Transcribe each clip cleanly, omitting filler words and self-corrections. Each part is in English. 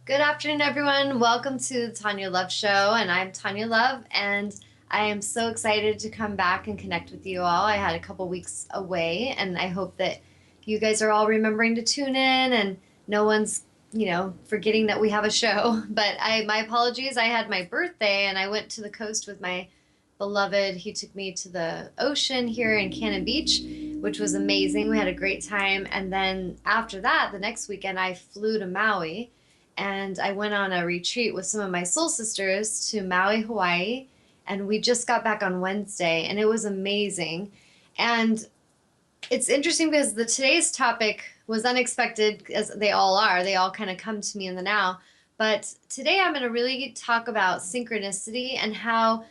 Good afternoon, everyone. Welcome to the Tawnya Love Show, and I'm Tawnya Love, and I am so excited to come back and connect with you all. I had a couple weeks away, and I hope that you guys are all remembering to tune in, and no one's, forgetting that we have a show. But my apologies. I had my birthday, and I went to the coast with my beloved. He took me to the ocean here in Cannon Beach, which was amazing. We had a great time, and then after that, the next weekend, I flew to Maui and I went on a retreat with some of my soul sisters to Maui, Hawaii, and we just got back on Wednesday, and it was amazing. And it's interesting because today's topic was unexpected, as they all are. They all kind of come to me in the now. But today I'm going to really talk about synchronicity and how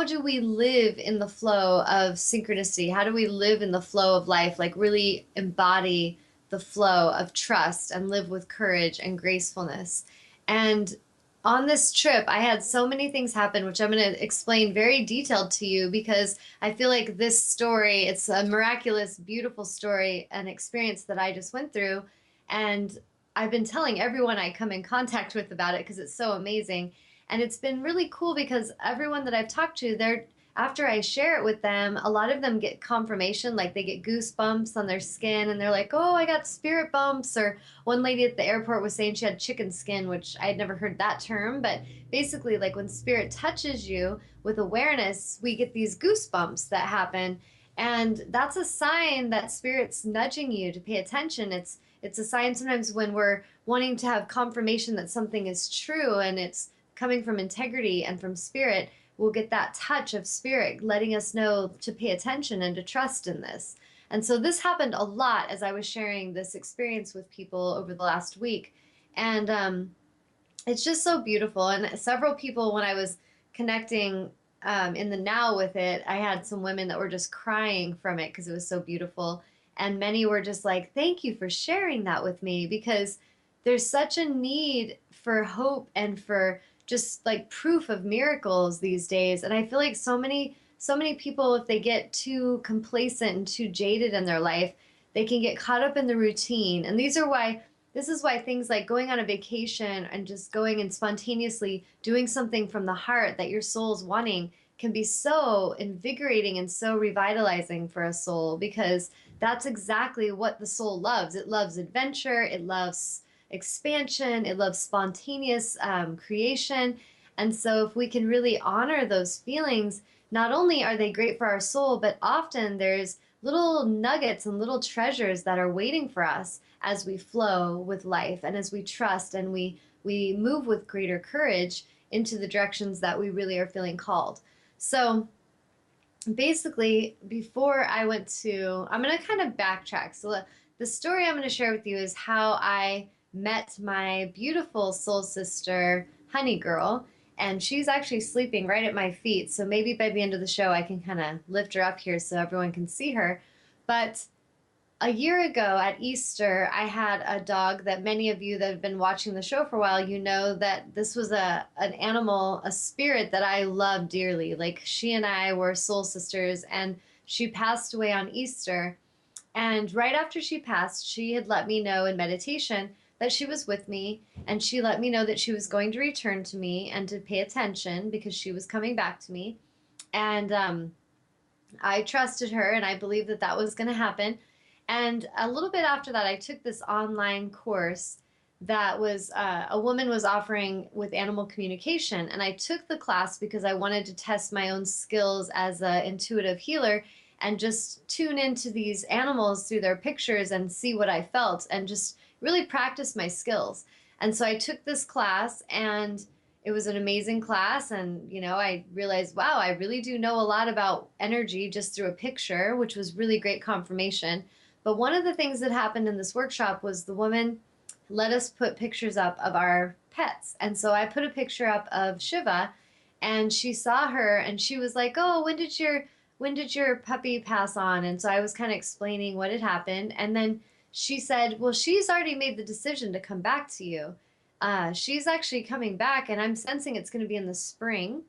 do we live in the flow of synchronicity? How do we live in the flow of life, like really embody the flow of trust and live with courage and gracefulness? And on this trip, I had so many things happen, which I'm going to explain very detailed to you because I feel like this story, it's a miraculous, beautiful story, an experience that I just went through. And I've been telling everyone I come in contact with about it because it's so amazing. And it's been really cool because everyone that I've talked to, they're after I share it with them, a lot of them get confirmation, like they get goosebumps on their skin and they're like, oh, I got spirit bumps. Or one lady at the airport was saying she had chicken skin, which I had never heard that term. But basically, like when spirit touches you with awareness, we get these goosebumps that happen. And that's a sign that spirit's nudging you to pay attention. It's a sign sometimes when we're wanting to have confirmation that something is true and it's coming from integrity and from spirit, we'll get that touch of spirit letting us know to pay attention and to trust in this. And so this happened a lot as I was sharing this experience with people over the last week. And it's just so beautiful. And several people, when I was connecting in the now with it, I had some women that were just crying from it because it was so beautiful. And many were just like, thank you for sharing that with me, because there's such a need for hope and for just like proof of miracles these days. And I feel like so many people, if they get too complacent and too jaded in their life, they can get caught up in the routine. And this is why things like going on a vacation and just going and spontaneously doing something from the heart that your soul's wanting can be so invigorating and so revitalizing for a soul, because that's exactly what the soul loves. It loves adventure, it loves expansion, it loves spontaneous creation. And so, if we can really honor those feelings, not only are they great for our soul, but often there's little nuggets and little treasures that are waiting for us as we flow with life and as we trust and we move with greater courage into the directions that we really are feeling called. So basically, before I went to, I'm going to kind of backtrack. So the story I'm going to share with you is how I met my beautiful soul sister, Honey Girl, and she's actually sleeping right at my feet. So maybe by the end of the show, I can kind of lift her up here so everyone can see her. But a year ago at Easter, I had a dog that many of you that have been watching the show for a while, you know that this was an animal, a spirit that I love dearly. Like she and I were soul sisters, and she passed away on Easter. And right after she passed, she had let me know in meditation that she was with me, and she let me know that she was going to return to me and to pay attention because she was coming back to me. And I trusted her, and I believed that that was going to happen. And a little bit after that, I took this online course that was a woman was offering with animal communication. And I took the class because I wanted to test my own skills as an intuitive healer and just tune into these animals through their pictures and see what I felt and just really practice my skills. And so I took this class, and it was an amazing class. And, I realized, wow, I really do know a lot about energy just through a picture, which was really great confirmation. But one of the things that happened in this workshop was the woman let us put pictures up of our pets. And so I put a picture up of Shiva, and she saw her and she was like, "Oh, when did your puppy pass on?" And so I was kind of explaining what had happened. And then she said, "Well, she's already made the decision to come back to you. She's actually coming back, and I'm sensing it's going to be in the spring."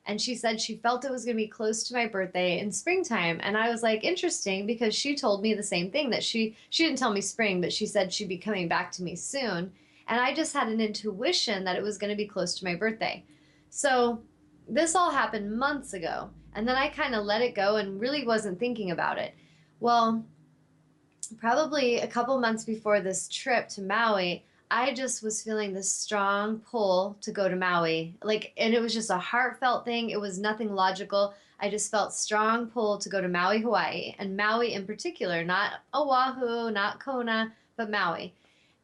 And she said she felt it was going to be close to my birthday in springtime. And I was like, interesting, because she told me the same thing, that she didn't tell me spring, but she said she'd be coming back to me soon. And I just had an intuition that it was going to be close to my birthday. So this all happened months ago. And then I kind of let it go and really wasn't thinking about it. Well, probably a couple months before this trip to Maui, I just was feeling this strong pull to go to Maui. Like, and it was just a heartfelt thing. It was nothing logical. I just felt strong pull to go to Maui, Hawaii, and Maui in particular, not Oahu, not Kona, but Maui.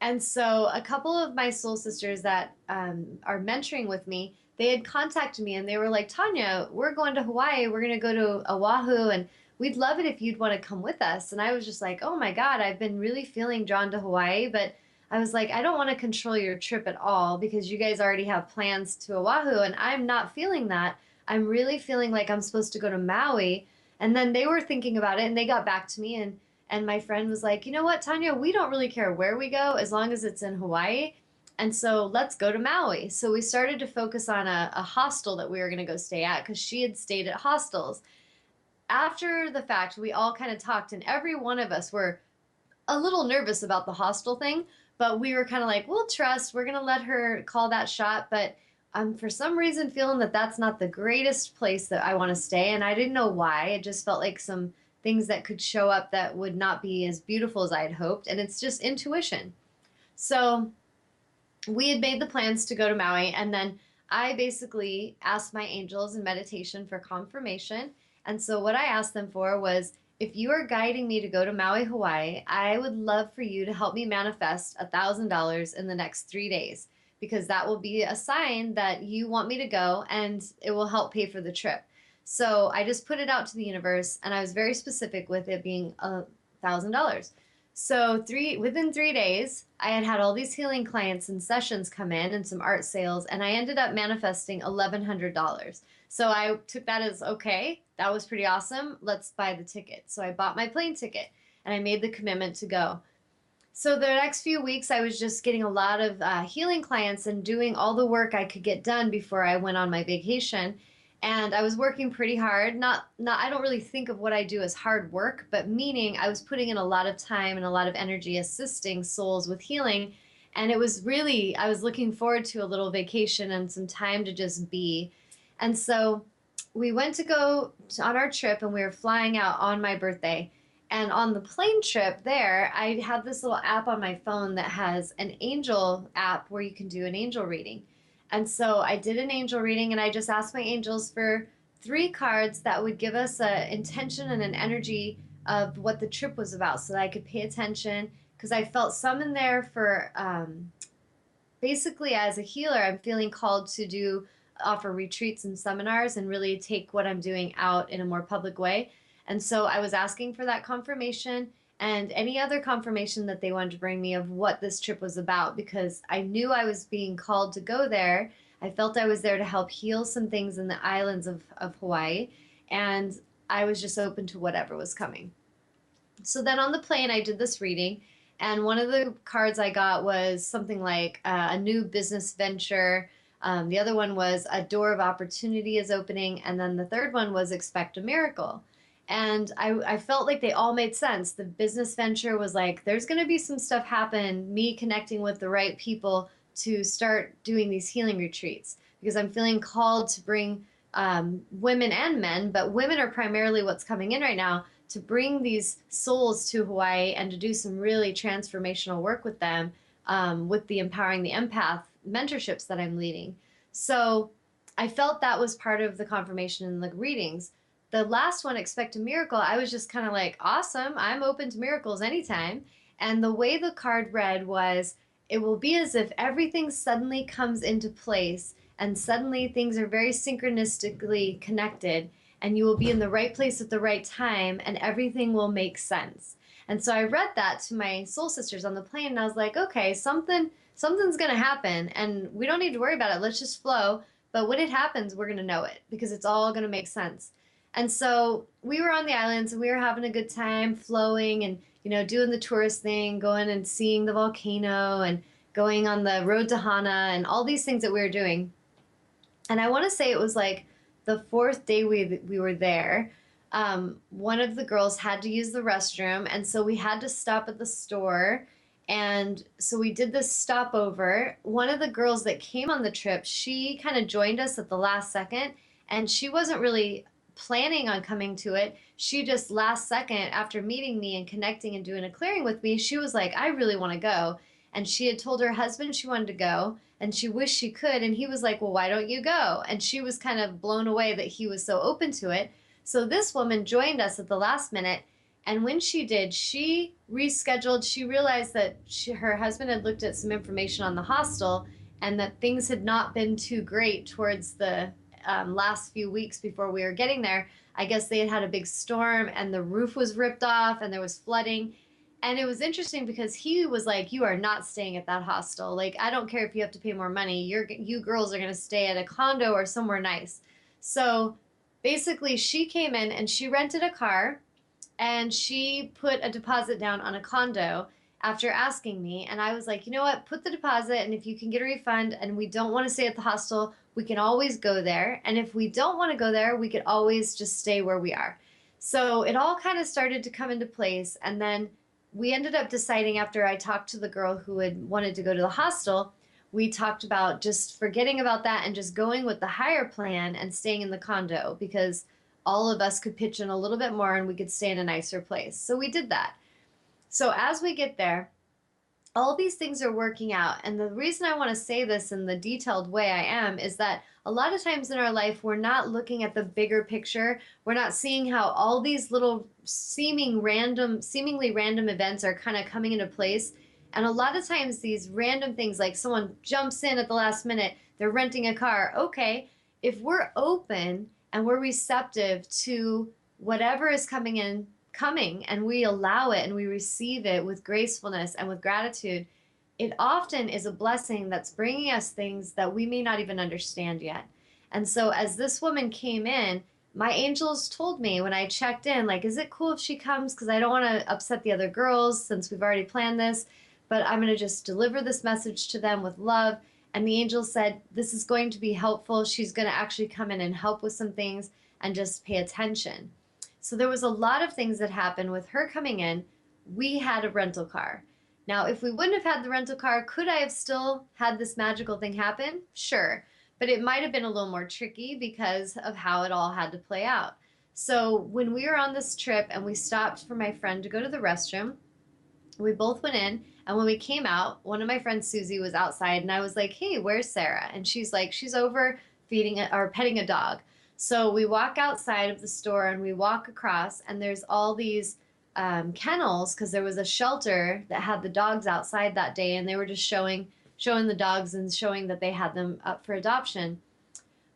And so a couple of my soul sisters that are mentoring with me, they had contacted me and they were like, Tawnya, we're going to Hawaii. We're going to go to Oahu and we'd love it if you'd want to come with us. And I was just like, oh my God, I've been really feeling drawn to Hawaii, but I was like, I don't want to control your trip at all because you guys already have plans to Oahu and I'm not feeling that. I'm really feeling like I'm supposed to go to Maui. And then they were thinking about it and they got back to me and my friend was like, you know what, Tawnya, we don't really care where we go as long as it's in Hawaii. And so let's go to Maui. So we started to focus on a hostel that we were going to go stay at because she had stayed at hostels. After the fact, we all kind of talked, and every one of us were a little nervous about the hostel thing, but we were kind of like, we'll trust, we're going to let her call that shot. But I'm for some reason feeling that that's not the greatest place that I want to stay. And I didn't know why. It just felt like some things that could show up that would not be as beautiful as I had hoped. And it's just intuition. So we had made the plans to go to Maui, and then I basically asked my angels in meditation for confirmation. And so what I asked them for was, if you are guiding me to go to Maui, Hawaii, I would love for you to help me manifest $1,000 in the next 3 days, because that will be a sign that you want me to go and it will help pay for the trip. So I just put it out to the universe and I was very specific with it being $1,000. So within 3 days, I had had all these healing clients and sessions come in and some art sales, and I ended up manifesting $1,100. So I took that as okay, that was pretty awesome. Let's buy the ticket. So I bought my plane ticket and I made the commitment to go. So the next few weeks, I was just getting a lot of healing clients and doing all the work I could get done before I went on my vacation. And I was working pretty hard. Not. I don't really think of what I do as hard work, but meaning I was putting in a lot of time and a lot of energy assisting souls with healing. And it was really, I was looking forward to a little vacation and some time to just be. And so we went to go on our trip and we were flying out on my birthday. And on the plane trip there, I had this little app on my phone that has an angel app where you can do an angel reading. And so I did an angel reading and I just asked my angels for 3 cards that would give us an intention and an energy of what the trip was about so that I could pay attention, because I felt some in there for basically as a healer, I'm feeling called to offer retreats and seminars and really take what I'm doing out in a more public way. And so I was asking for that confirmation and any other confirmation that they wanted to bring me of what this trip was about, because I knew I was being called to go there. I felt I was there to help heal some things in the islands of Hawaii, and I was just open to whatever was coming. So then on the plane, I did this reading, and one of the cards I got was something like a new business venture. The other one was a door of opportunity is opening, and then the third one was expect a miracle. And I felt like they all made sense. The business venture was like, there's going to be some stuff happen, me connecting with the right people to start doing these healing retreats, because I'm feeling called to bring women and men, but women are primarily what's coming in right now, to bring these souls to Hawaii and to do some really transformational work with them, with the Empowering the Empath mentorships that I'm leading. So I felt that was part of the confirmation in the readings. The last one, Expect a Miracle, I was just kind of like, awesome, I'm open to miracles anytime. And the way the card read was, it will be as if everything suddenly comes into place and suddenly things are very synchronistically connected and you will be in the right place at the right time and everything will make sense. And so I read that to my soul sisters on the plane and I was like, okay, something's going to happen and we don't need to worry about it. Let's just flow. But when it happens, we're going to know it because it's all going to make sense. And so we were on the islands and we were having a good time flowing and, doing the tourist thing, going and seeing the volcano and going on the road to Hana and all these things that we were doing. And I want to say it was like the 4th day we were there. One of the girls had to use the restroom. And so we had to stop at the store And so we did this stopover. One of the girls that came on the trip, she kind of joined us at the last second, and she wasn't really planning on coming to it. She just last second, after meeting me and connecting and doing a clearing with me, she was like, I really want to go. And she had told her husband she wanted to go, and she wished she could. And he was like, well, why don't you go? And she was kind of blown away that he was so open to it. So this woman joined us at the last minute, and when she did, she rescheduled. She realized that her husband had looked at some information on the hostel and that things had not been too great towards the last few weeks before we were getting there. I guess they had had a big storm and the roof was ripped off and there was flooding. And it was interesting because he was like, you are not staying at that hostel. Like, I don't care if you have to pay more money. You girls are going to stay at a condo or somewhere nice. So basically, she came in and she rented a car and she put a deposit down on a condo after asking me. And I was like, you know what, put the deposit, and if you can get a refund and we don't want to stay at the hostel, we can always go there, and if we don't want to go there, we could always just stay where we are. So it all kind of started to come into place, and then we ended up deciding, after I talked to the girl who had wanted to go to the hostel, we talked about just forgetting about that and just going with the higher plan and staying in the condo, because all of us could pitch in a little bit more and we could stay in a nicer place. So we did that. So as we get there, all these things are working out. And the reason I want to say this in the detailed way I am is that a lot of times in our life, we're not looking at the bigger picture. We're not seeing how all these little seemingly random events are kind of coming into place. And a lot of times these random things, like someone jumps in at the last minute, they're renting a car. Okay, if we're open and we're receptive to whatever is coming, and we allow it and we receive it with gracefulness and with gratitude, it often is a blessing that's bringing us things that we may not even understand yet. And so as this woman came in, my angels told me when I checked in, like, is it cool if she comes? Because I don't want to upset the other girls since we've already planned this, but I'm going to just deliver this message to them with love. And the angel said, this is going to be helpful. She's going to actually come in and help with some things and just pay attention. So there was a lot of things that happened with her coming in. We had a rental car. Now, if we wouldn't have had the rental car, could I have still had this magical thing happen? Sure. But it might have been a little more tricky because of how it all had to play out. So when we were on this trip and we stopped for my friend to go to the restroom, we both went in. And when we came out, one of my friends, Susie, was outside, and I was like, hey, where's Sarah? And she's like, she's over feeding or petting a dog. So we walk outside of the store and we walk across, and there's all these kennels, because there was a shelter that had the dogs outside that day, and they were just showing the dogs and showing that they had them up for adoption.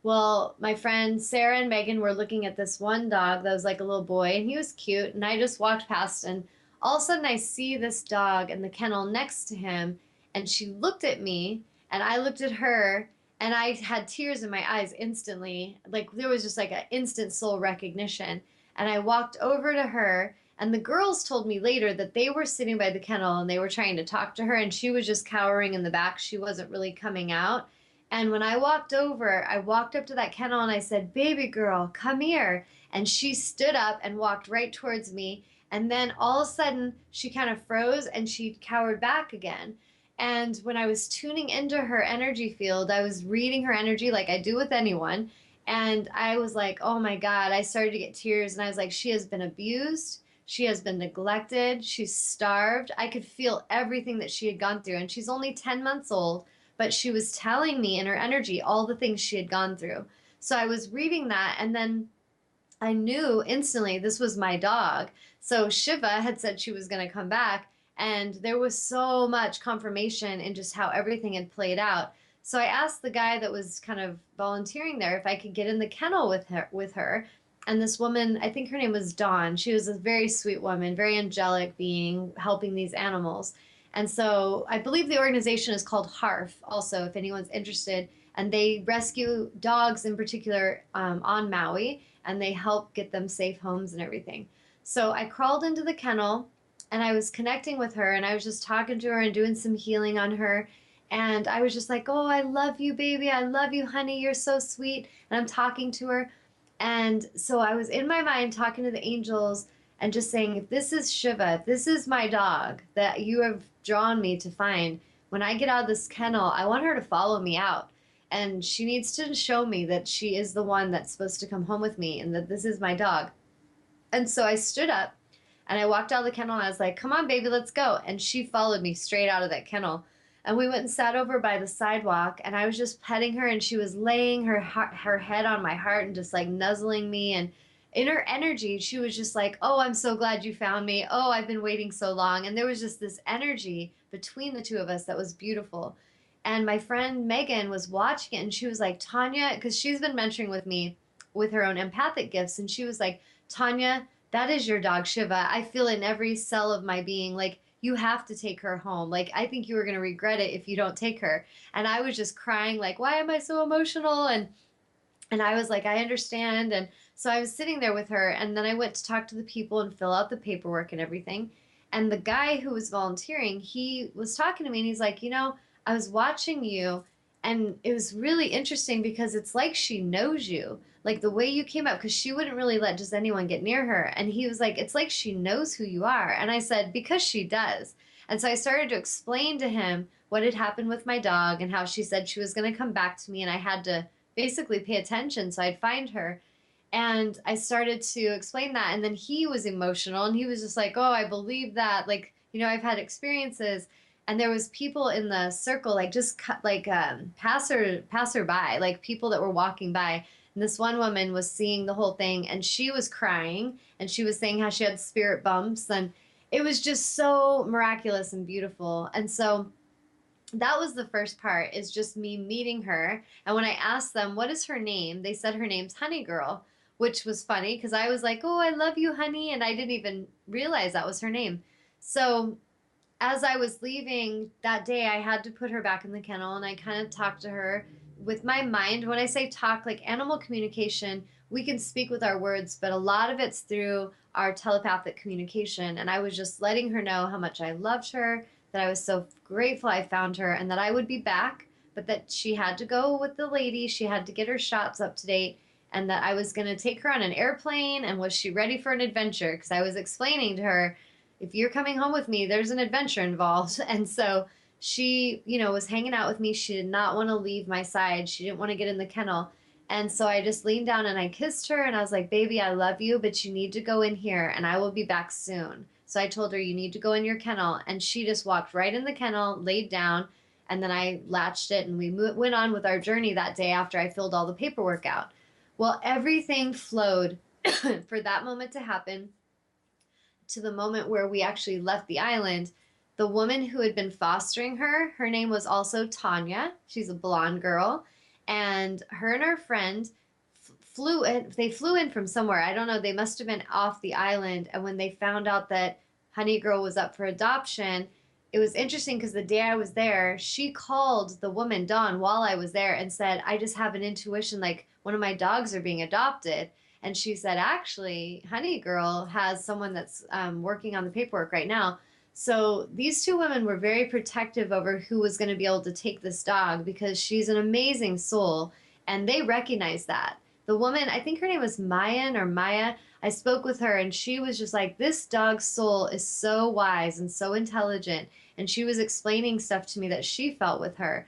Well, my friends Sarah and Megan were looking at this one dog that was like a little boy, and he was cute. And I just walked past, and all of a sudden I see this dog in the kennel next to him, and she looked at me, and I looked at her, and I had tears in my eyes instantly. Like there was just like an instant soul recognition. And I walked over to her, and the girls told me later that they were sitting by the kennel and they were trying to talk to her, and she was just cowering in the back. She wasn't really coming out. And when I walked over, I walked up to that kennel and I said, baby girl, come here. And she stood up and walked right towards me. And then all of a sudden, she kind of froze and she cowered back again. And when I was tuning into her energy field, I was reading her energy like I do with anyone. And I was like, oh my God, I started to get tears. And I was like, she has been abused. She has been neglected. She's starved. I could feel everything that she had gone through. And she's only 10 months old, but she was telling me in her energy all the things she had gone through. So I was reading that, and then I knew instantly this was my dog. So Shiva had said she was going to come back, and there was so much confirmation in just how everything had played out. So I asked the guy that was kind of volunteering there if I could get in the kennel with her. And this woman, I think her name was Dawn. She was a very sweet woman, very angelic being, helping these animals. And so I believe the organization is called HARF also, if anyone's interested. And they rescue dogs in particular on Maui, and they help get them safe homes and everything. So I crawled into the kennel and I was connecting with her, and I was just talking to her and doing some healing on her. And I was just like, oh, I love you, baby. I love you, honey. You're so sweet. And I'm talking to her. And so I was in my mind talking to the angels and just saying, if this is Shiva, if this is my dog that you have drawn me to find. When I get out of this kennel, I want her to follow me out. And she needs to show me that she is the one that's supposed to come home with me and that this is my dog. And so I stood up and I walked out of the kennel and I was like, come on, baby, let's go. And she followed me straight out of that kennel. And we went and sat over by the sidewalk and I was just petting her and she was laying her head on my heart and just like nuzzling me. And in her energy, she was just like, oh, I'm so glad you found me. Oh, I've been waiting so long. And there was just this energy between the two of us that was beautiful. And my friend Megan was watching it and she was like, Tanya, because she's been mentoring with me with her own empathic gifts. And she was like, Tanya, that is your dog, Shiva. I feel in every cell of my being, like, you have to take her home. Like, I think you are going to regret it if you don't take her. And I was just crying, like, why am I so emotional? And I was like, I understand. And so I was sitting there with her. And then I went to talk to the people and fill out the paperwork and everything. And the guy who was volunteering, he was talking to me and he's like, I was watching you and it was really interesting because it's like she knows you. Like the way you came up, because she wouldn't really let just anyone get near her. And he was like, it's like she knows who you are. And I said, because she does. And so I started to explain to him what had happened with my dog and how she said she was going to come back to me and I had to basically pay attention so I'd find her. And I started to explain that. And then he was emotional and he was just like, oh, I believe that. Like, I've had experiences. And there was people in the circle, like just like passerby, like people that were walking by. And this one woman was seeing the whole thing and she was crying and she was saying how she had spirit bumps. And it was just so miraculous and beautiful. And so that was the first part, is just me meeting her. And when I asked them, what is her name? They said her name's Honey Girl, which was funny because I was like, oh, I love you, honey. And I didn't even realize that was her name. So as I was leaving that day, I had to put her back in the kennel and I kind of talked to her with my mind. When I say talk, like animal communication, we can speak with our words, but a lot of it's through our telepathic communication. And I was just letting her know how much I loved her, that I was so grateful I found her, and that I would be back, but that she had to go with the lady. She had to get her shots up to date, and that I was going to take her on an airplane, and was she ready for an adventure? Because I was explaining to her, if you're coming home with me, there's an adventure involved. And so she, was hanging out with me. She did not want to leave my side. She didn't want to get in the kennel. And so I just leaned down and I kissed her and I was like, baby, I love you, but you need to go in here and I will be back soon. So I told her, you need to go in your kennel. And she just walked right in the kennel, laid down, and then I latched it and we went on with our journey that day after I filled all the paperwork out. Well, everything flowed for that moment to happen to the moment where we actually left the island. The woman who had been fostering her, her name was also Tanya. She's a blonde girl. And her and her friend flew in. They flew in from somewhere. I don't know. They must have been off the island. And when they found out that Honey Girl was up for adoption, it was interesting because the day I was there, she called the woman, Dawn, while I was there and said, I just have an intuition like one of my dogs are being adopted. And she said, actually, Honey Girl has someone that's working on the paperwork right now. So these two women were very protective over who was going to be able to take this dog because she's an amazing soul. And they recognized that. The woman, I think her name was Mayan or Maya, I spoke with her and she was just like, this dog's soul is so wise and so intelligent. And she was explaining stuff to me that she felt with her.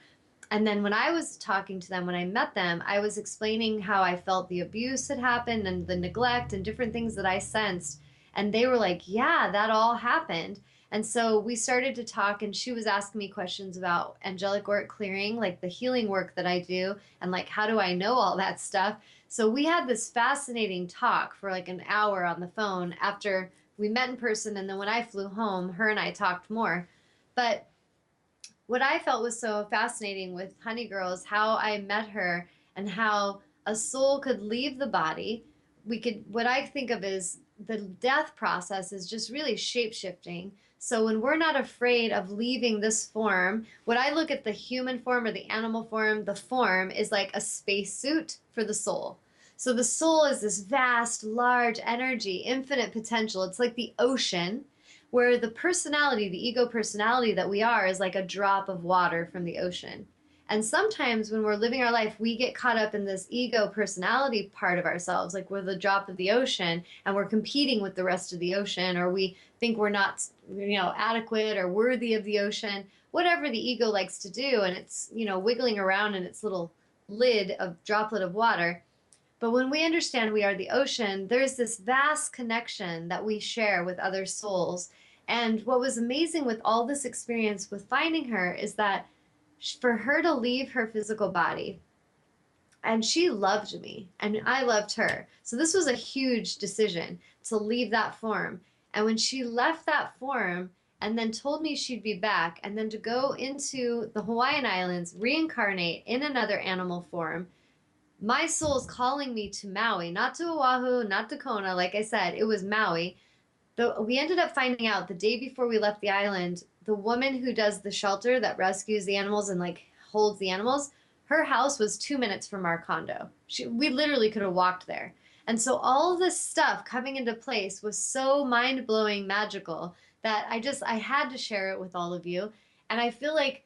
And then when I was talking to them, when I met them, I was explaining how I felt the abuse had happened and the neglect and different things that I sensed. And they were like, yeah, that all happened. And so we started to talk and she was asking me questions about angelic work clearing, like the healing work that I do, and like, how do I know all that stuff? So we had this fascinating talk for like an hour on the phone after we met in person. And then when I flew home, her and I talked more. But what I felt was so fascinating with Honey Girl is how I met her and how a soul could leave the body. What I think of is the death process is just really shape shifting. So when we're not afraid of leaving this form, what I look at the human form or the animal form, the form is like a spacesuit for the soul. So the soul is this vast, large energy, infinite potential. It's like the ocean, where the personality, the ego personality that we are, is like a drop of water from the ocean. And sometimes when we're living our life, we get caught up in this ego personality part of ourselves, like we're the drop of the ocean and we're competing with the rest of the ocean, or we think we're not, adequate or worthy of the ocean, whatever the ego likes to do. And it's, wiggling around in its little lid of droplet of water. But when we understand we are the ocean, there's this vast connection that we share with other souls. And what was amazing with all this experience with finding her is that for her to leave her physical body, and she loved me and I loved her. So this was a huge decision to leave that form. And when she left that form and then told me she'd be back, and then to go into the Hawaiian Islands, reincarnate in another animal form, my soul's calling me to Maui, not to Oahu, not to Kona. Like I said, it was Maui. We ended up finding out the day before we left the island, the woman who does the shelter that rescues the animals and like holds the animals, her house was 2 minutes from our condo. We literally could have walked there. And so all this stuff coming into place was so mind blowing, magical that I had to share it with all of you. And I feel like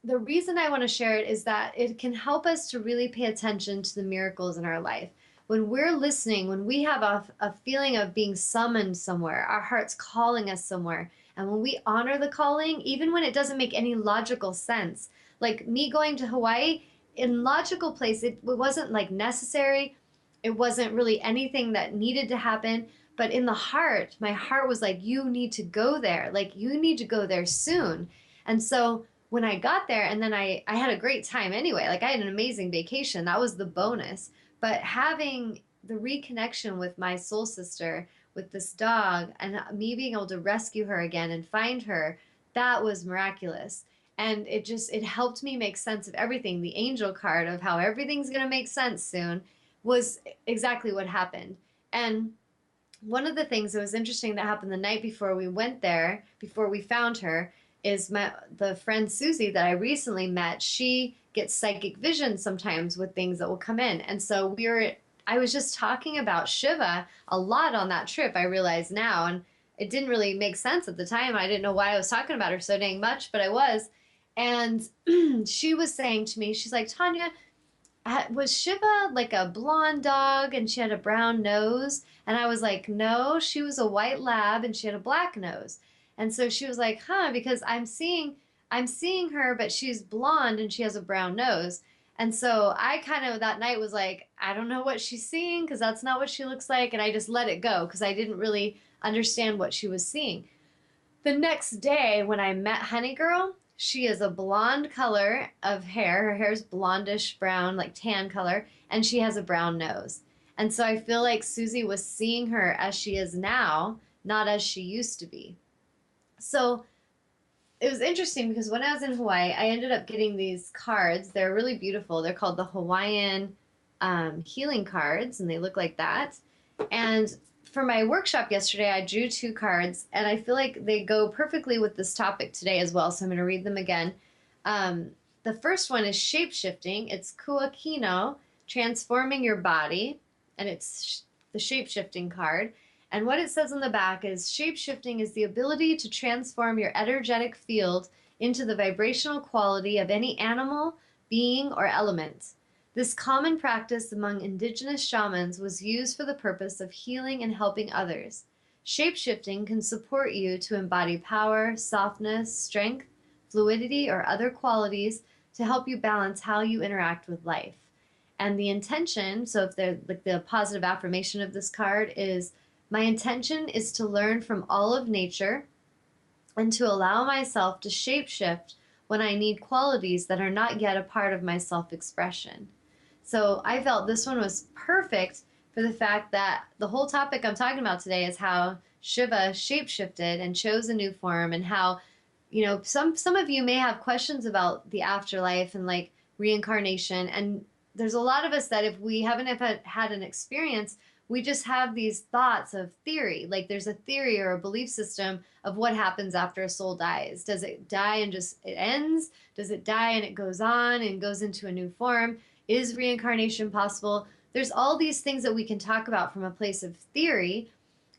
the reason I want to share it is that it can help us to really pay attention to the miracles in our life. When we're listening, when we have a feeling of being summoned somewhere, our heart's calling us somewhere, and when we honor the calling, even when it doesn't make any logical sense, like me going to Hawaii, in logical place, it wasn't like necessary. It wasn't really anything that needed to happen. But in the heart, my heart was like, you need to go there. Like, you need to go there soon. And so when I got there, and then I had a great time anyway. Like, I had an amazing vacation. That was the bonus. But having the reconnection with my soul sister, with this dog, and me being able to rescue her again and find her, that was miraculous. And it helped me make sense of everything. The angel card of how everything's going to make sense soon was exactly what happened. And one of the things that was interesting that happened the night before we went there, before we found her, is the friend Susie that I recently met. She gets psychic vision sometimes with things that will come in. And so I was just talking about Shiva a lot on that trip, I realize now. And it didn't really make sense at the time. I didn't know why I was talking about her so dang much, but I was. And she was saying to me, she's like, Tawnya, was Shiva like a blonde dog and she had a brown nose? And I was like, no, she was a white lab and she had a black nose. And so she was like, huh, because I'm seeing her, but she's blonde and she has a brown nose. And so I kind of that night was like, I don't know what she's seeing because that's not what she looks like. And I just let it go because I didn't really understand what she was seeing. The next day, when I met Honey Girl, she is a blonde color of hair. Her hair is blondish brown, like tan color, and she has a brown nose. And so I feel like Susie was seeing her as she is now, not as she used to be. So it was interesting because when I was in Hawaii, I ended up getting these cards. They're really beautiful. They're called the Hawaiian healing cards, and they look like that. And for my workshop yesterday, I drew two cards, and I feel like they go perfectly with this topic today as well. So I'm going to read them again. The first one is shape shifting. It's Kuakino, transforming your body, and it's the shape shifting card. And what it says on the back is shape shifting is the ability to transform your energetic field into the vibrational quality of any animal, being, or element. This common practice among indigenous shamans was used for the purpose of healing and helping others. Shapeshifting can support you to embody power, softness, strength, fluidity, or other qualities to help you balance how you interact with life. And the intention, so if the positive affirmation of this card is, my intention is to learn from all of nature and to allow myself to shapeshift when I need qualities that are not yet a part of my self-expression. So I felt this one was perfect for the fact that the whole topic I'm talking about today is how Shiva shapeshifted and chose a new form, and how, some of you may have questions about the afterlife and like reincarnation. And there's a lot of us that if we haven't had an experience, we just have these thoughts of theory. Like there's a theory or a belief system of what happens after a soul dies. Does it die and just it ends? Does it die and it goes on and goes into a new form? Is reincarnation possible? There's all these things that we can talk about from a place of theory.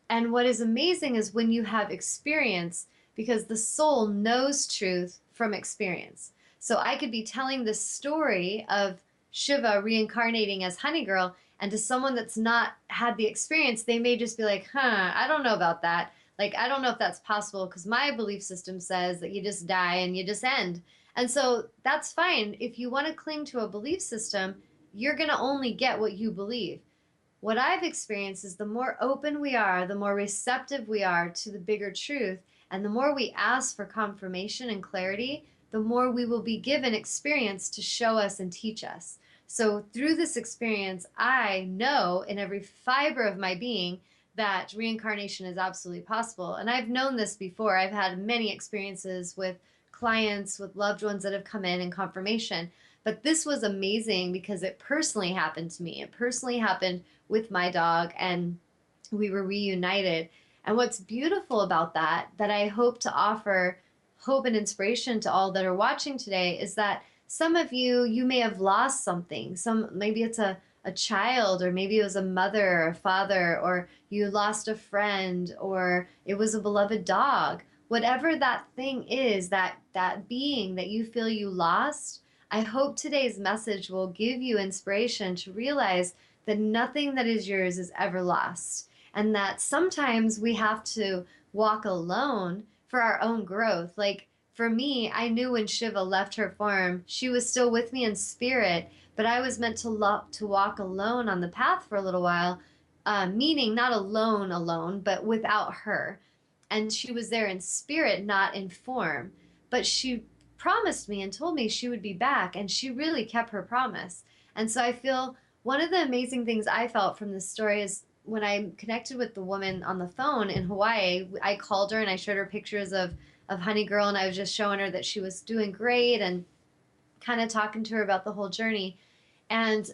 And what is amazing is when you have experience, because the soul knows truth from experience. So I could be telling the story of Shiva reincarnating as Honey Girl, and to someone that's not had the experience, they may just be like, huh, I don't know about that. Like, I don't know if that's possible because my belief system says that you just die and you just end. And so that's fine. If you want to cling to a belief system, you're going to only get what you believe. What I've experienced is the more open we are, the more receptive we are to the bigger truth, and the more we ask for confirmation and clarity, the more we will be given experience to show us and teach us. So, through this experience, I know in every fiber of my being that reincarnation is absolutely possible. And I've known this before. I've had many experiences with clients, with loved ones that have come in confirmation. But this was amazing because it personally happened to me. It personally happened with my dog, and we were reunited. And what's beautiful about that, that I hope to offer hope and inspiration to all that are watching today, is that some of you, you may have lost something. Maybe it's a child, or maybe it was a mother or a father, or you lost a friend, or it was a beloved dog. Whatever that thing is, that being that you feel you lost, I hope today's message will give you inspiration to realize that nothing that is yours is ever lost, and that sometimes we have to walk alone for our own growth. Like for me, I knew when Shiva left her form, she was still with me in spirit, but I was meant to walk alone on the path for a little while, meaning not alone, but without her. And she was there in spirit, not in form. But she promised me and told me she would be back, and she really kept her promise. And so I feel one of the amazing things I felt from this story is when I connected with the woman on the phone in Hawaii. I called her and I showed her pictures of Honey Girl, and I was just showing her that she was doing great and kind of talking to her about the whole journey. And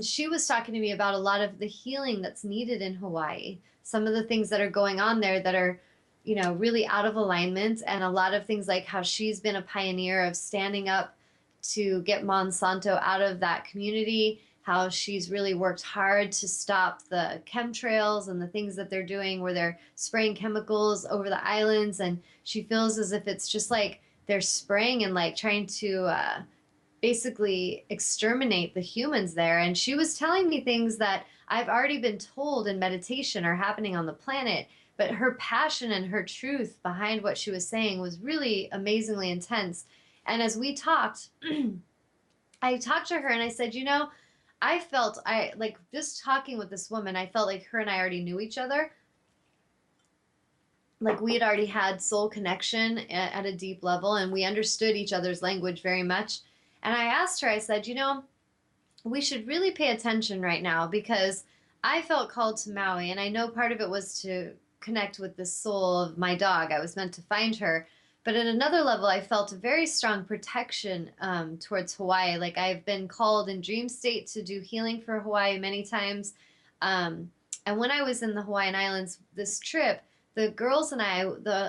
she was talking to me about a lot of the healing that's needed in Hawaii, some of the things that are going on there that are, really out of alignment, and a lot of things like how she's been a pioneer of standing up to get Monsanto out of that community, how she's really worked hard to stop the chemtrails and the things that they're doing where they're spraying chemicals over the islands. And she feels as if it's just like they're spraying and like trying to basically exterminate the humans there. And she was telling me things that I've already been told in meditation are happening on the planet. But her passion and her truth behind what she was saying was really amazingly intense. And as we talked, I talked to her and I said, I like just talking with this woman, I felt like her and I already knew each other. Like we had already had soul connection at a deep level, and we understood each other's language very much. And I asked her, I said, we should really pay attention right now because I felt called to Maui, and I know part of it was to connect with the soul of my dog. I was meant to find her. But at another level, I felt a very strong protection towards Hawaii. Like I've been called in dream state to do healing for Hawaii many times. And when I was in the Hawaiian Islands, this trip, the girls and I,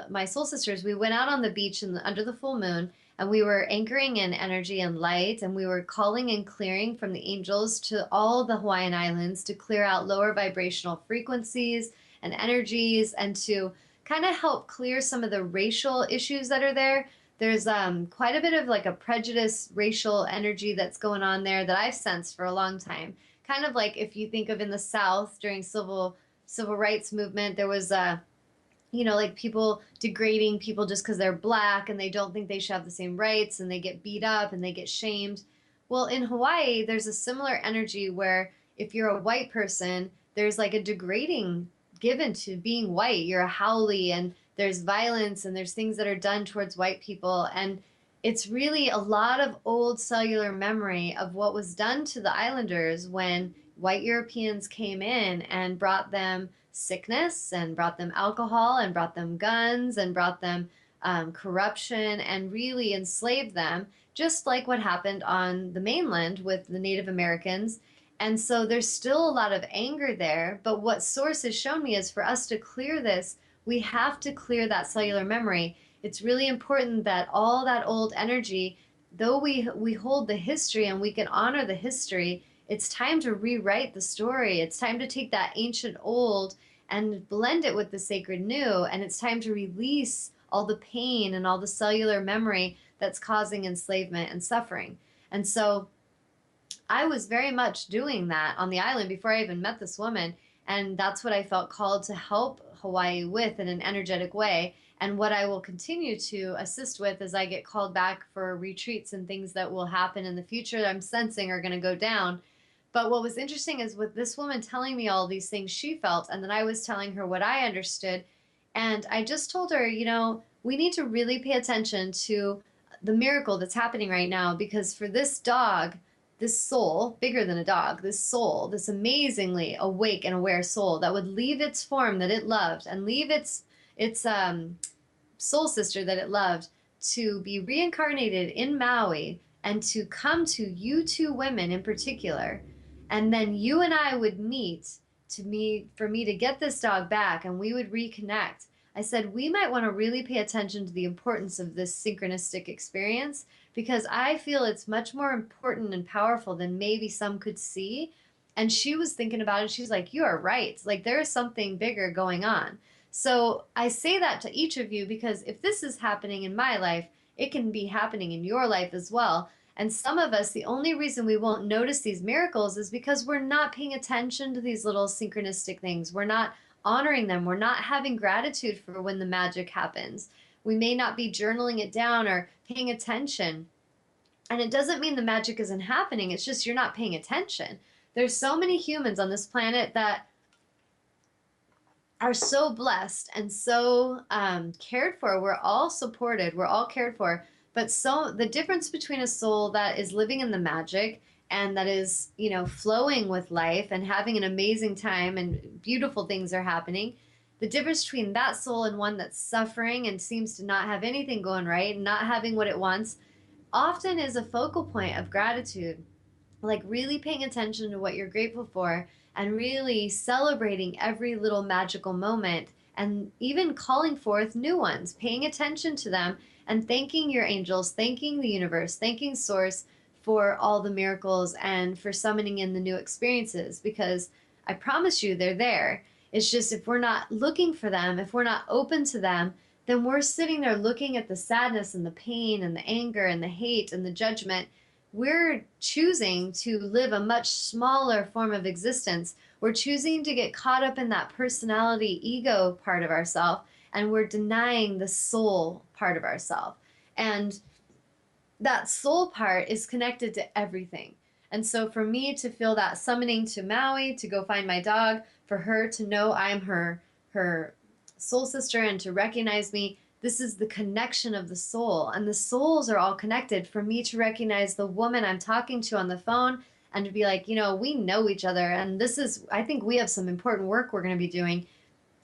my soul sisters, we went out on the beach under the full moon, and we were anchoring in energy and light, and we were calling and clearing from the angels to all the Hawaiian Islands to clear out lower vibrational frequencies and energies, and to kind of help clear some of the racial issues that are there. There's quite a bit of like a prejudice racial energy that's going on there that I've sensed for a long time. Kind of like if you think of in the South during civil rights movement, there was like people degrading people just because they're black and they don't think they should have the same rights, and they get beat up and they get shamed. Well, in Hawaii, there's a similar energy where if you're a white person, there's like a degrading given to being white. You're a haole, and there's violence and there's things that are done towards white people. And it's really a lot of old cellular memory of what was done to the islanders when white Europeans came in and brought them sickness and brought them alcohol and brought them guns and brought them corruption and really enslaved them, just like what happened on the mainland with the Native Americans. And so there's still a lot of anger there. But what Source has shown me is for us to clear this, we have to clear that cellular memory. It's really important that all that old energy, though we hold the history and we can honor the history, it's time to rewrite the story. It's time to take that ancient old and blend it with the sacred new. And it's time to release all the pain and all the cellular memory that's causing enslavement and suffering. And so I was very much doing that on the island before I even met this woman. And that's what I felt called to help Hawaii with in an energetic way. And what I will continue to assist with as I get called back for retreats and things that will happen in the future that I'm sensing are going to go down. But what was interesting is with this woman telling me all these things she felt, and then I was telling her what I understood. And I just told her, we need to really pay attention to the miracle that's happening right now, because for this dog, this soul, bigger than a dog, this soul, this amazingly awake and aware soul that would leave its form that it loved and leave its soul sister that it loved to be reincarnated in Maui and to come to you two women in particular. And then you and I would meet for me to get this dog back and we would reconnect. I said, we might want to really pay attention to the importance of this synchronistic experience, because I feel it's much more important and powerful than maybe some could see. And she was thinking about it. She's like, you are right. Like, there is something bigger going on. So I say that to each of you because if this is happening in my life, it can be happening in your life as well. And some of us, the only reason we won't notice these miracles is because we're not paying attention to these little synchronistic things. We're not honoring them. We're not having gratitude for when the magic happens. We may not be journaling it down or paying attention. And it doesn't mean the magic isn't happening. It's just you're not paying attention. There's so many humans on this planet that are so blessed and so cared for. We're all supported. We're all cared for. But so the difference between a soul that is living in the magic and that is, flowing with life and having an amazing time and beautiful things are happening, the difference between that soul and one that's suffering and seems to not have anything going right and not having what it wants often is a focal point of gratitude. Like really paying attention to what you're grateful for and really celebrating every little magical moment and even calling forth new ones, paying attention to them and thanking your angels, thanking the universe, thanking source for all the miracles and for summoning in the new experiences, because I promise you they're there. It's just if we're not looking for them, if we're not open to them, then we're sitting there looking at the sadness and the pain and the anger and the hate and the judgment. We're choosing to live a much smaller form of existence. We're choosing to get caught up in that personality ego part of ourselves, and we're denying the soul part of ourselves. And that soul part is connected to everything. And so for me to feel that summoning to Maui, to go find my dog, for her to know I'm her soul sister and to recognize me, this is the connection of the soul. And the souls are all connected. For me to recognize the woman I'm talking to on the phone and to be like, we know each other. And I think we have some important work we're going to be doing.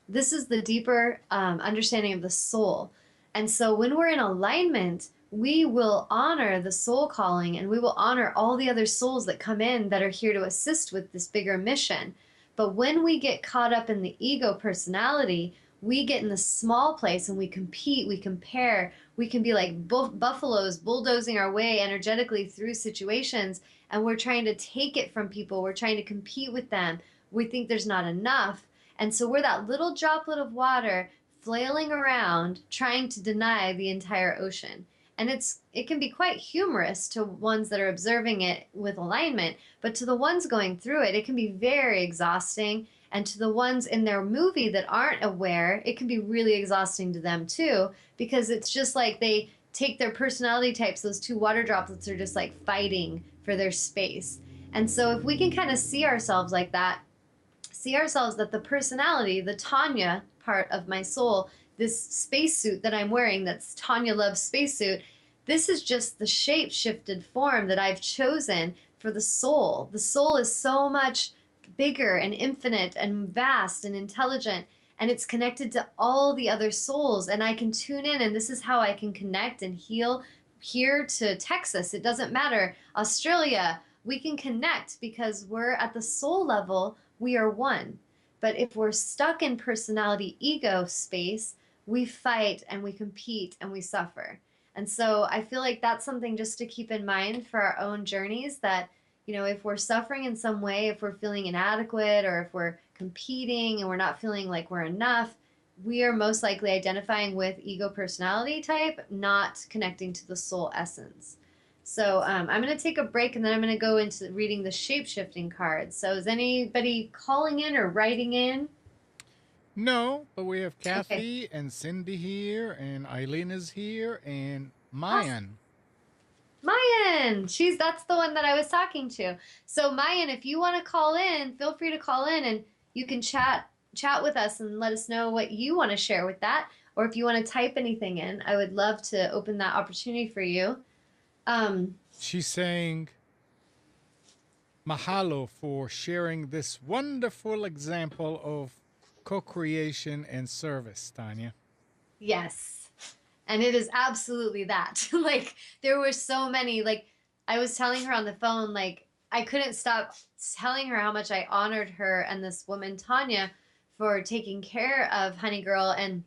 This is the deeper understanding of the soul. And so when we're in alignment, we will honor the soul calling and we will honor all the other souls that come in that are here to assist with this bigger mission. But when we get caught up in the ego personality, we get in the small place and we compete, we compare, we can be like buffaloes bulldozing our way energetically through situations, and we're trying to take it from people. We're trying to compete with them. We think there's not enough. And so we're that little droplet of water flailing around trying to deny the entire ocean. And it can be quite humorous to ones that are observing it with alignment, but to the ones going through it, it can be very exhausting. And to the ones in their movie that aren't aware, it can be really exhausting to them too, because it's just like they take their personality types, those two water droplets are just like fighting for their space. And so if we can kind of see ourselves like that, see ourselves that the personality, the Tawnya part of my soul, this spacesuit that I'm wearing, that's Tawnya Love spacesuit, this is just the shape shifted form that I've chosen for the soul. The soul is so much bigger and infinite and vast and intelligent, and it's connected to all the other souls, and I can tune in, and this is how I can connect and heal here to Texas. It doesn't matter. Australia, we can connect because we're at the soul level, we are one. But if we're stuck in personality ego space, we fight and we compete and we suffer. And so I feel like that's something just to keep in mind for our own journeys, that if we're suffering in some way, if we're feeling inadequate or if we're competing and we're not feeling like we're enough, we are most likely identifying with ego personality type, not connecting to the soul essence. So I'm going to take a break and then I'm going to go into reading the shape shifting cards. So is anybody calling in or writing in? No, but we have Okay. Kathy and Cindy here, and Eileen is here, and Awesome. Mayan. Mayan, that's the one that I was talking to. So Mayan, if you want to call in, feel free to call in and you can chat with us and let us know what you want to share with that. Or if you want to type anything in, I would love to open that opportunity for you. Um, She's saying mahalo for sharing this wonderful example of co creation and service, Tanya. yes. And it is absolutely that. Like there were so many, like I was telling her on the phone, like I couldn't stop telling her how much I honored her and this woman Tanya for taking care of Honey Girl and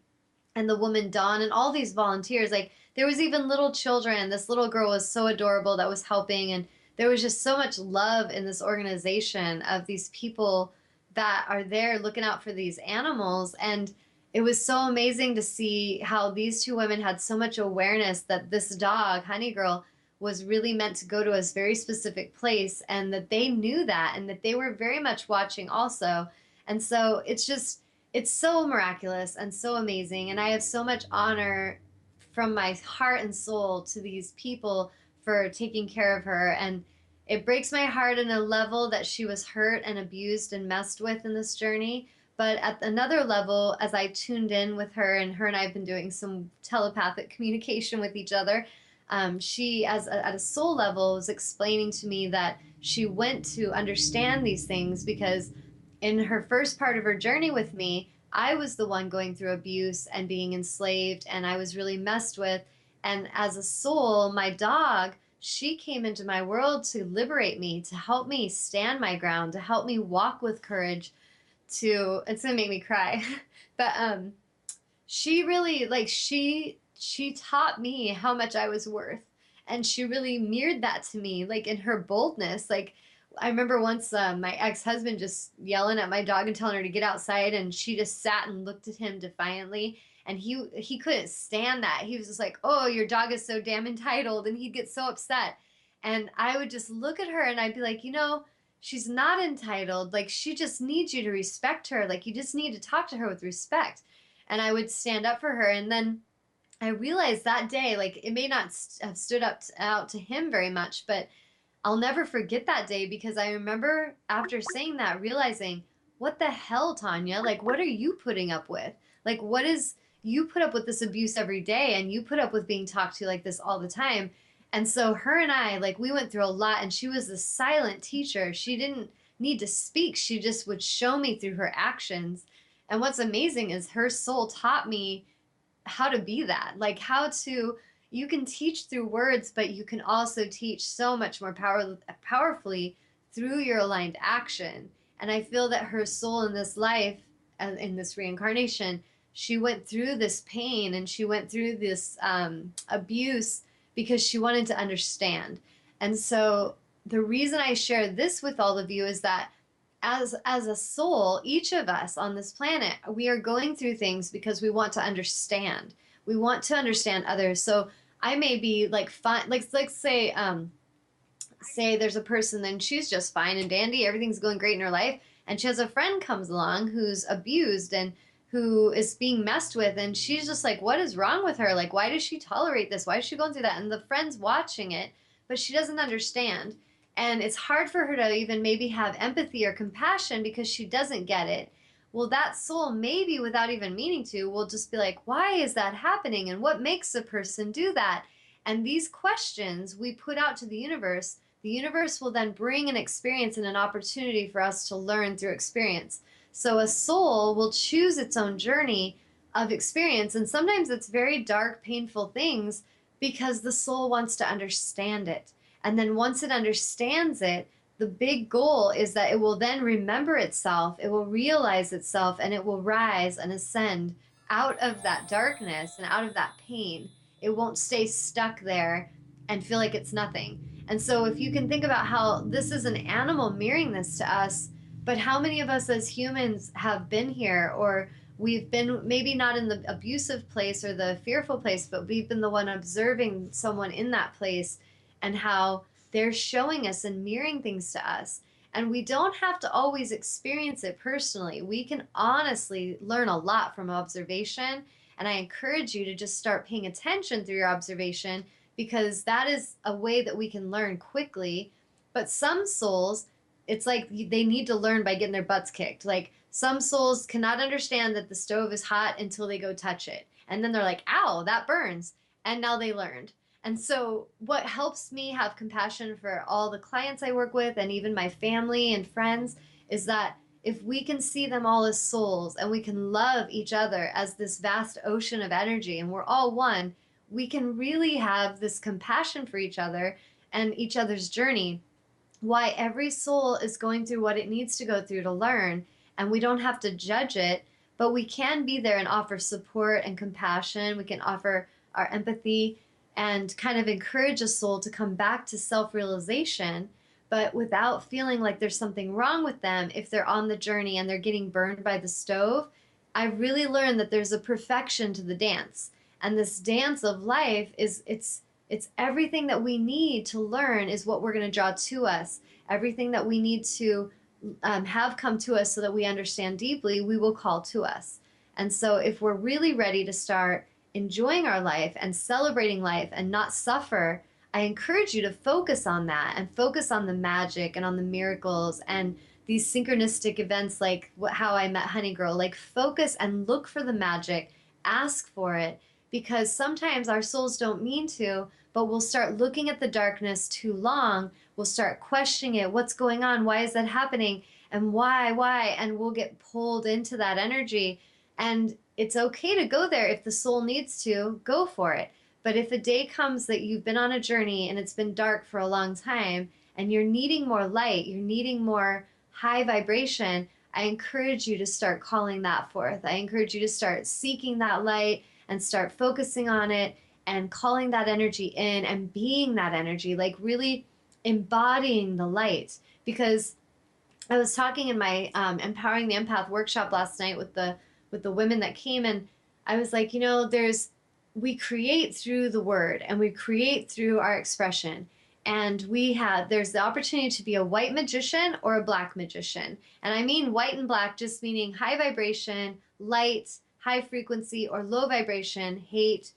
the woman Dawn and all these volunteers. Like there was even little children. This little girl was so adorable that was helping, and there was just so much love in this organization of these people that are there looking out for these animals. And it was so amazing to see how these two women had so much awareness that this dog, Honey Girl, was really meant to go to a very specific place, and that they knew that, and that they were very much watching also. And so it's so miraculous and so amazing. And I have so much honor from my heart and soul to these people for taking care of her. And it breaks my heart in a level that she was hurt and abused and messed with in this journey. But at another level, as I tuned in with her, and her and I have been doing some telepathic communication with each other, she, at a soul level, was explaining to me that she went to understand these things because in her first part of her journey with me, I was the one going through abuse and being enslaved, and I was really messed with. And as a soul, my dog, she came into my world to liberate me, to help me stand my ground, to help me walk with courage. It's gonna make me cry, but she really she taught me how much I was worth, and she really mirrored that to me like in her boldness. Like I remember once my ex-husband just yelling at my dog and telling her to get outside, and she just sat and looked at him defiantly, and he couldn't stand that. He was just like, oh, your dog is so damn entitled, and he'd get so upset. And I would just look at her and I'd be like, she's not entitled. Like she just needs you to respect her. Like you just need to talk to her with respect. And I would stand up for her. And then I realized that day, like it may not have stood up out to him very much, but I'll never forget that day because I remember after saying that, realizing, what the hell, Tanya? Like, what are you putting up with? Like, what is you put up with this abuse every day, and you put up with being talked to like this all the time. And so her and I, like, we went through a lot, and she was the silent teacher. She didn't need to speak. She just would show me through her actions. And what's amazing is her soul taught me how to be that, like how to, you can teach through words, but you can also teach so much more powerfully through your aligned action. And I feel that her soul in this life and in this reincarnation, she went through this pain and she went through this abuse because she wanted to understand. And so the reason I share this with all of you is that as a soul, each of us on this planet, we are going through things because we want to understand. We want to understand others. So I may be like fine, like say there's a person and she's just fine and dandy, everything's going great in her life, and she has a friend comes along who's abused and who is being messed with, and she's just like, what is wrong with her? Like, why does she tolerate this? Why is she going through that? And the friend's watching it, but she doesn't understand. And it's hard for her to even maybe have empathy or compassion because she doesn't get it. Well, that soul, maybe without even meaning to, will just be like, why is that happening? And what makes a person do that? And these questions we put out to the universe will then bring an experience and an opportunity for us to learn through experience. So a soul will choose its own journey of experience. And sometimes it's very dark, painful things because the soul wants to understand it. And then once it understands it, the big goal is that it will then remember itself, it will realize itself, and it will rise and ascend out of that darkness and out of that pain. It won't stay stuck there and feel like it's nothing. And so, if you can think about how this is an animal mirroring this to us, but how many of us as humans have been here, or we've been maybe not in the abusive place or the fearful place, but we've been the one observing someone in that place and how they're showing us and mirroring things to us. And we don't have to always experience it personally. We can honestly learn a lot from observation. And I encourage you to just start paying attention through your observation, because that is a way that we can learn quickly. But some souls, it's like they need to learn by getting their butts kicked. Like some souls cannot understand that the stove is hot until they go touch it. And then they're like, ow, that burns. And now they learned. And so, what helps me have compassion for all the clients I work with and even my family and friends is that if we can see them all as souls and we can love each other as this vast ocean of energy and we're all one, we can really have this compassion for each other and each other's journey. Why every soul is going through what it needs to go through to learn, and we don't have to judge it, but we can be there and offer support and compassion. We can offer our empathy and kind of encourage a soul to come back to self realization, but without feeling like there's something wrong with them if they're on the journey and they're getting burned by the stove. I really learned that there's a perfection to the dance. And this dance of life is it's everything that we need to learn is what we're going to draw to us. Everything that we need to have come to us so that we understand deeply, we will call to us. And so, if we're really ready to start enjoying our life and celebrating life and not suffer, I encourage you to focus on that and focus on the magic and on the miracles and these synchronistic events like how I met Honey Girl. Like, focus and look for the magic, ask for it, because sometimes our souls don't mean to, but we'll start looking at the darkness too long. We'll start questioning it. What's going on? Why is that happening? And why? And we'll get pulled into that energy. And it's okay to go there if the soul needs to, go for it. But if a day comes that you've been on a journey and it's been dark for a long time and you're needing more light, you're needing more high vibration, I encourage you to start calling that forth. I encourage you to start seeking that light and start focusing on it and calling that energy in and being that energy, like really embodying the light. Because I was talking in my empowering the empath workshop last night with the women that came, and I was like, there's we create through the word and we create through our expression. And there's the opportunity to be a white magician or a black magician. And I mean white and black, just meaning high vibration, light, high frequency, or low vibration, hate,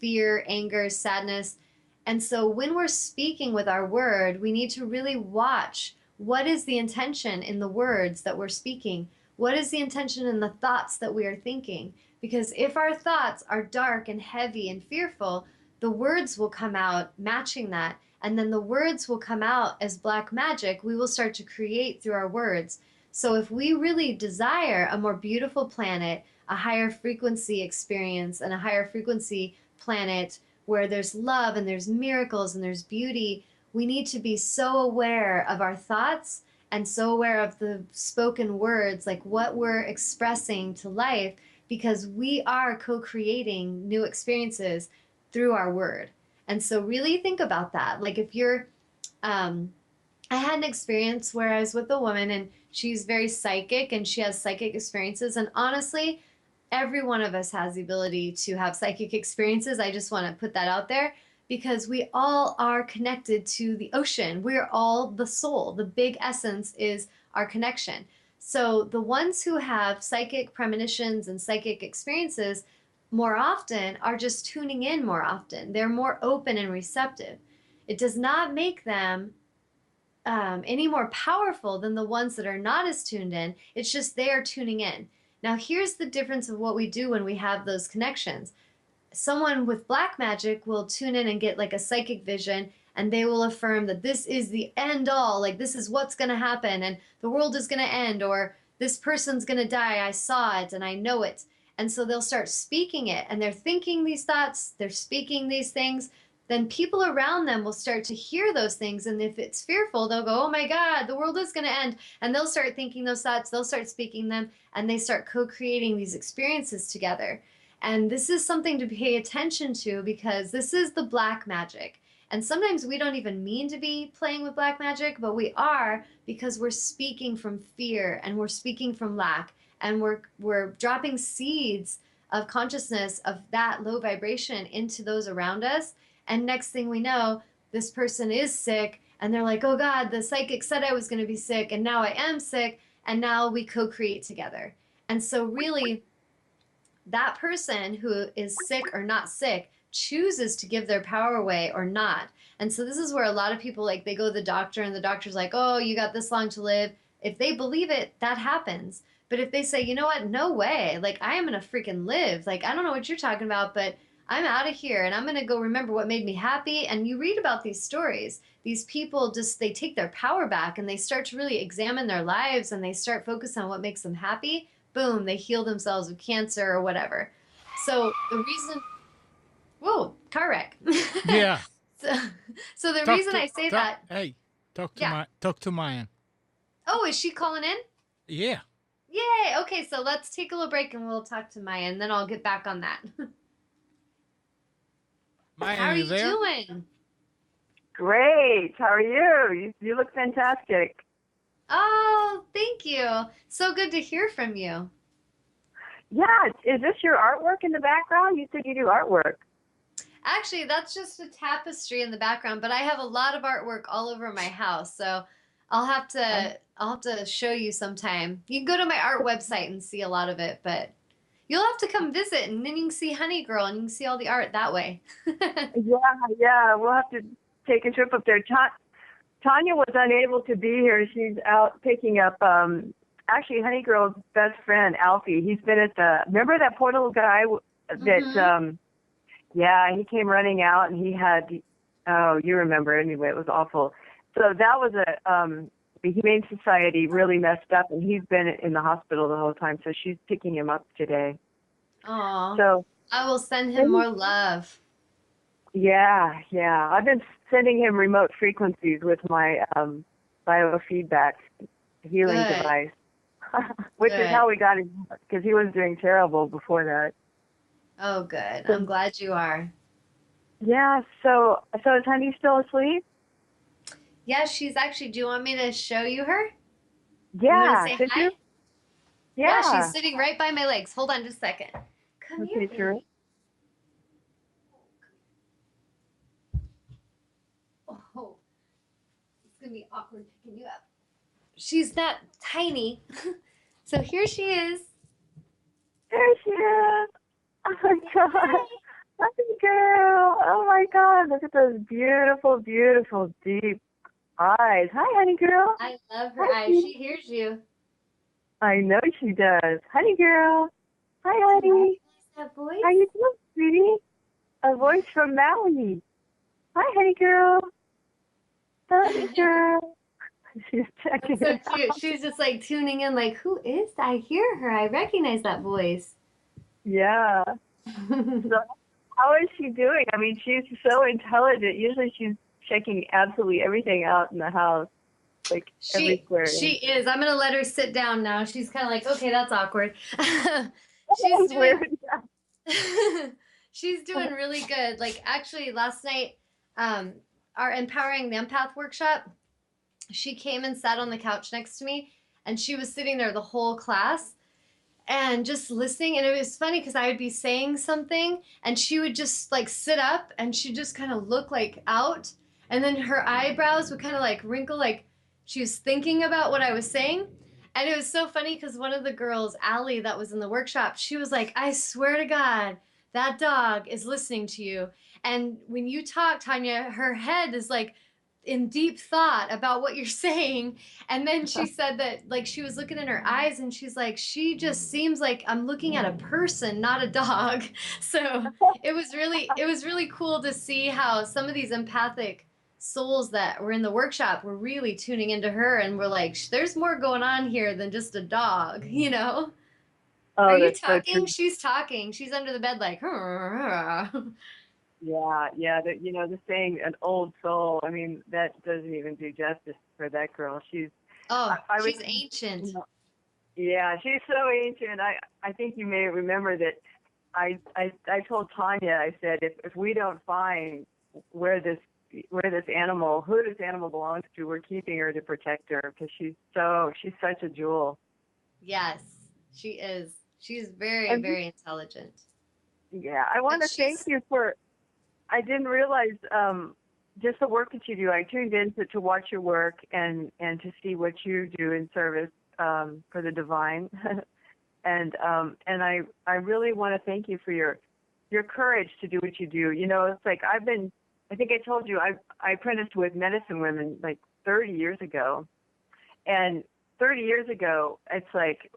fear, anger, sadness. And so when we're speaking with our word, we need to really watch what is the intention in the words that we're speaking? What is the intention in the thoughts that we are thinking? Because if our thoughts are dark and heavy and fearful, the words will come out matching that. And then the words will come out as black magic. We will start to create through our words. So if we really desire a more beautiful planet, a higher frequency experience, and a higher frequency planet where there's love and there's miracles and there's beauty, we need to be so aware of our thoughts and so aware of the spoken words, like what we're expressing to life, because we are co-creating new experiences through our word. And so really think about that. Like if you're, I had an experience where I was with a woman and she's very psychic and she has psychic experiences. And honestly, every one of us has the ability to have psychic experiences. I just want to put that out there because we all are connected to the ocean. We're all the soul. The big essence is our connection. So the ones who have psychic premonitions and psychic experiences more often are just tuning in more often. They're more open and receptive. It does not make them any more powerful than the ones that are not as tuned in. It's just they are tuning in. Now, here's the difference of what we do when we have those connections. Someone with black magic will tune in and get like a psychic vision, and they will affirm that this is the end all, like this is what's going to happen, and the world is going to end, or this person's going to die. I saw it and I know it. And so they'll start speaking it, and they're thinking these thoughts, they're speaking these things. Then people around them will start to hear those things. And if it's fearful, they'll go, oh my God, the world is going to end. And they'll start thinking those thoughts, they'll start speaking them, and they start co-creating these experiences together. And this is something to pay attention to because this is the black magic. And sometimes we don't even mean to be playing with black magic, but we are because we're speaking from fear and we're speaking from lack. and we're dropping seeds of consciousness of that low vibration into those around us. And next thing we know, this person is sick, and they're like, oh God, the psychic said I was going to be sick, and now I am sick, and now we co-create together. And so really, that person who is sick or not sick chooses to give their power away or not. And so this is where a lot of people, like, they go to the doctor and the doctor's like, oh, you got this long to live. If they believe it, that happens. But if they say, you know what, no way, like, I am gonna freaking live, like, I don't know what you're talking about, but I'm out of here and I'm gonna go remember what made me happy. And you read about these stories, these people just, they take their power back and they start to really examine their lives and they start focusing on what makes them happy. Boom, they heal themselves of cancer or whatever. So the reason, whoa, car wreck. Yeah. so, so the Talk reason to I say talk. that, Hey, yeah. talk to Mayan. Oh, is she calling in? Yeah. Yay. Okay, so let's take a little break and we'll talk to Maya and then I'll get back on that. How Mayan, are you you there? doing? Great. How are you? You look fantastic. Oh, thank you. So good to hear from you. Yeah. Is this your artwork in the background? You said you do artwork. Actually, that's just a tapestry in the background, but I have a lot of artwork all over my house, so I'll have to show you sometime. You can go to my art website and see a lot of it, but you'll have to come visit and then you can see Honey Girl and you can see all the art that way. Yeah. We'll have to take a trip up there. Tanya was unable to be here. She's out picking up, actually, Honey Girl's best friend, Alfie. He's been at remember that poor little guy that, yeah, he came running out and he had, oh, you remember anyway, it was awful. So that was the Humane Society really messed up and he's been in the hospital the whole time. So she's picking him up today. Oh, So I will send him more love. yeah. I've been sending him remote frequencies with my biofeedback healing Good. device, which is Good. how we got him, because he was doing terrible before that. Oh, good. So, I'm glad you are. yeah. So is Honey still asleep? Yeah, she's actually, do you want me to show you her? You want to Yeah. say Could hi? you? Yeah, she's Yeah. sitting right by my legs. Hold on just a second. Come here, Okay, sure. baby. Oh, it's going to be awkward picking you up. She's not tiny. So here she is. There she is. Oh my God. Honey girl. Oh my God. Look at those beautiful, beautiful, deep eyes. Hi, Honey girl. I love her Hi, eyes. sweetie. She hears you. I know she does. Honey girl. Hi, Do you honey. recognize that voice? How you doing, sweetie? A voice from Maui. Hi, honey girl. Honey girl. She's checking That's it so cute. out. She's just like tuning in, like, who is that? I hear her. I recognize that voice. Yeah. So how is she doing? I mean, she's so intelligent. Usually she's checking absolutely everything out in the house, like every square She inch. is. I'm gonna let her sit down now. She's kind of like, okay, that's awkward. She's That's doing weird. she's doing really good. Like actually last night, our Empowering the Empath workshop, she came and sat on the couch next to me and she was sitting there the whole class and just listening. And it was funny because I would be saying something and she would just like sit up and she'd just kind of look like out. And then her eyebrows would kind of like wrinkle, like she was thinking about what I was saying. And it was so funny because one of the girls, Allie, that was in the workshop, she was like, I swear to God, that dog is listening to you. And when you talk, Tanya, her head is like in deep thought about what you're saying. And then she said that like she was looking in her eyes and she's like, she just seems like I'm looking at a person, not a dog. So it was really cool to see how some of these empathic souls that were in the workshop were really tuning into her and were like, there's more going on here than just a dog, you know? Are Oh, you that's so talking? true. She's talking. She's under the bed like, Yeah. The saying "an old soul." I mean, that doesn't even do justice for that girl. oh, I was, she's ancient. yeah, she's so ancient. I think you may remember that I told Tanya, I said, if we don't find where this who this animal belongs to, we're keeping her to protect her because she's such a jewel. Yes, She is. She's very, And very intelligent. yeah, I want But to thank she's you for. I didn't realize just the work that you do. I tuned in to watch your work and to see what you do in service for the divine, and I really want to thank you for your courage to do what you do. You know, it's like I think I told you I apprenticed with medicine women like 30 years ago, and 30 years ago it's like,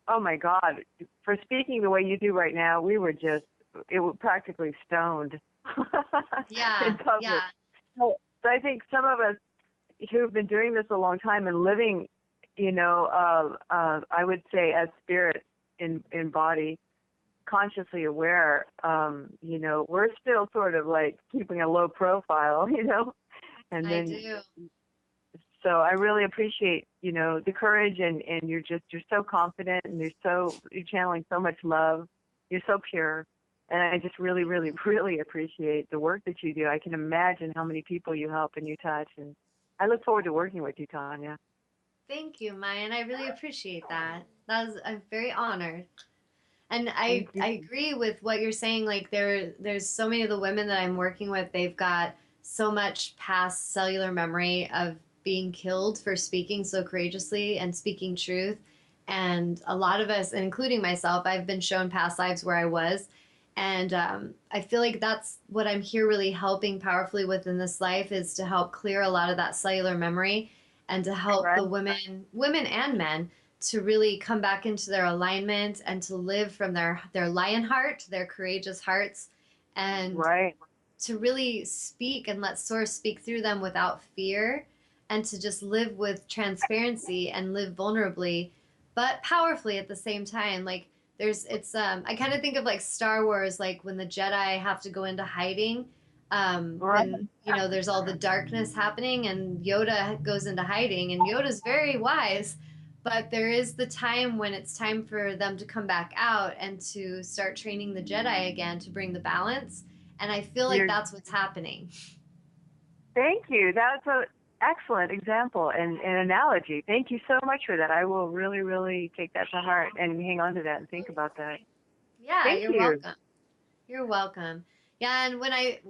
oh my God, for speaking the way you do right now, it was practically stoned in yeah, public. yeah. So I think some of us who've been doing this a long time and living, you know, I would say as spirit in body, consciously aware, you know, we're still sort of like keeping a low profile, you know, and I then do. so I really appreciate, you know, the courage and you're so confident and you're channeling so much love. You're so pure. And I just really, really, really appreciate the work that you do. I can imagine how many people you help and you touch. And I look forward to working with you, Tanya. Thank you, Maya, and I really appreciate that. I'm very honored. And Thank I you. agree with what you're saying. Like there's so many of the women that I'm working with, they've got so much past cellular memory of being killed for speaking so courageously and speaking truth. And a lot of us, including myself, I've been shown past lives where I was. And I feel like that's what I'm here really helping powerfully with in this life is to help clear a lot of that cellular memory and to help Right. the women and men to really come back into their alignment and to live from their lion heart, their courageous hearts, and Right. to really speak and let source speak through them without fear, and to just live with transparency and live vulnerably but powerfully at the same time. Like I kind of think of like Star Wars, like when the Jedi have to go into hiding, Right. when there's all the darkness happening and Yoda goes into hiding, and Yoda's very wise, but there is the time when it's time for them to come back out and to start training the Jedi again to bring the balance. And I feel like You're, that's what's happening. thank you. That's an excellent example and analogy. Thank you so much for that. I will really, really take that to heart and hang on to that and think about that. Yeah, Thank you're you. welcome. You're welcome. Yeah, and when I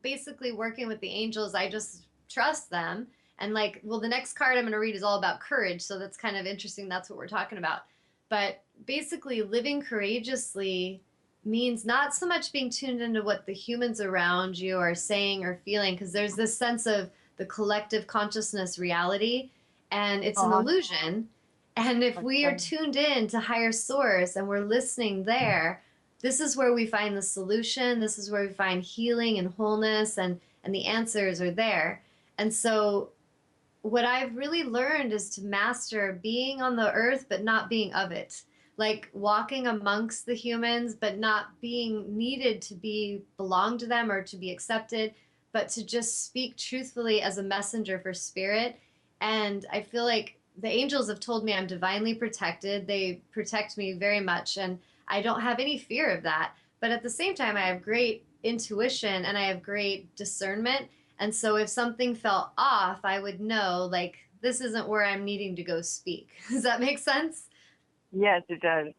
basically working with the angels, I just trust them. And like, well, the next card I'm going to read is all about courage, so that's kind of interesting. That's what we're talking about. But basically, living courageously means not so much being tuned into what the humans around you are saying or feeling, because there's this sense of the collective consciousness reality, and it's an Uh-huh. illusion. And if we are Okay. tuned in to higher source and we're listening there, this is where we find the solution. This is where we find healing and wholeness, and the answers are there. And so what I've really learned is to master being on the earth but not being of it, like walking amongst the humans but not being needed to be belong to them or to be accepted, but to just speak truthfully as a messenger for spirit. And I feel like the angels have told me I'm divinely protected. They protect me very much, and I don't have any fear of that. But at the same time, I have great intuition and I have great discernment, and so if something felt off, I would know, like, this isn't where I'm needing to go speak. Does that make sense? Yes, it does.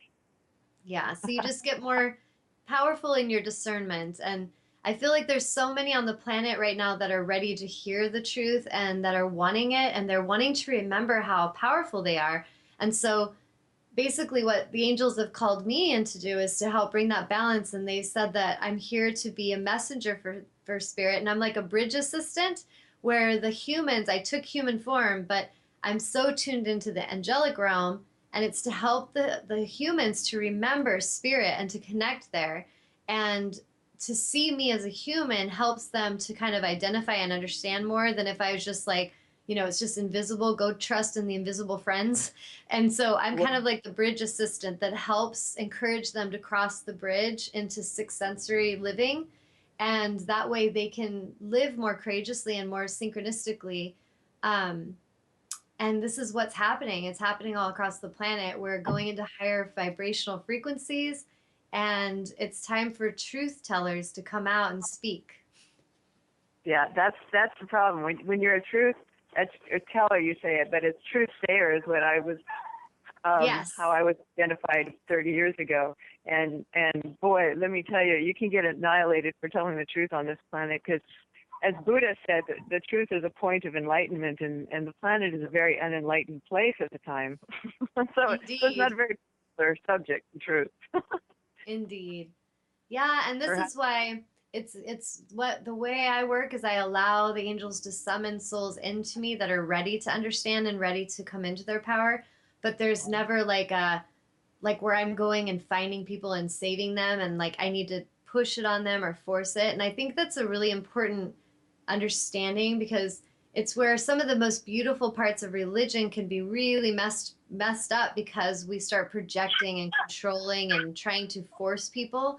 Yeah. So you just get more powerful in your discernment. And I feel like there's so many on the planet right now that are ready to hear the truth and that are wanting it, and they're wanting to remember how powerful they are. And so basically what the angels have called me in to do is to help bring that balance. And they said that I'm here to be a messenger for spirit, and I'm like a bridge assistant, where the humans, I took human form, but I'm so tuned into the angelic realm, and it's to help the humans to remember spirit and to connect there. And to see me as a human helps them to kind of identify and understand more than if I was just like, it's just invisible, go trust in the invisible friends. And so I'm Well, kind of like the bridge assistant that helps encourage them to cross the bridge into sixth sensory living. And that way they can live more courageously and more synchronistically. Um, and this is what's happening. It's happening all across the planet. We're going into higher vibrational frequencies, and it's time for truth tellers to come out and speak. yeah, that's the problem. When you're a teller, you say it, but it's truth sayer is what I was Yes. how I was identified 30 years ago. And boy, let me tell you, you can get annihilated for telling the truth on this planet because, as Buddha said, the truth is a point of enlightenment, and the planet is a very unenlightened place at the time. So it's not a very popular subject, the truth. Indeed. Yeah, and this is Perhaps. why it's what the way I work is I allow the angels to summon souls into me that are ready to understand and ready to come into their power, but there's never like a like where I'm going and finding people and saving them and like I need to push it on them or force it. And I think that's a really important understanding because it's where some of the most beautiful parts of religion can be really messed up because we start projecting and controlling and trying to force people.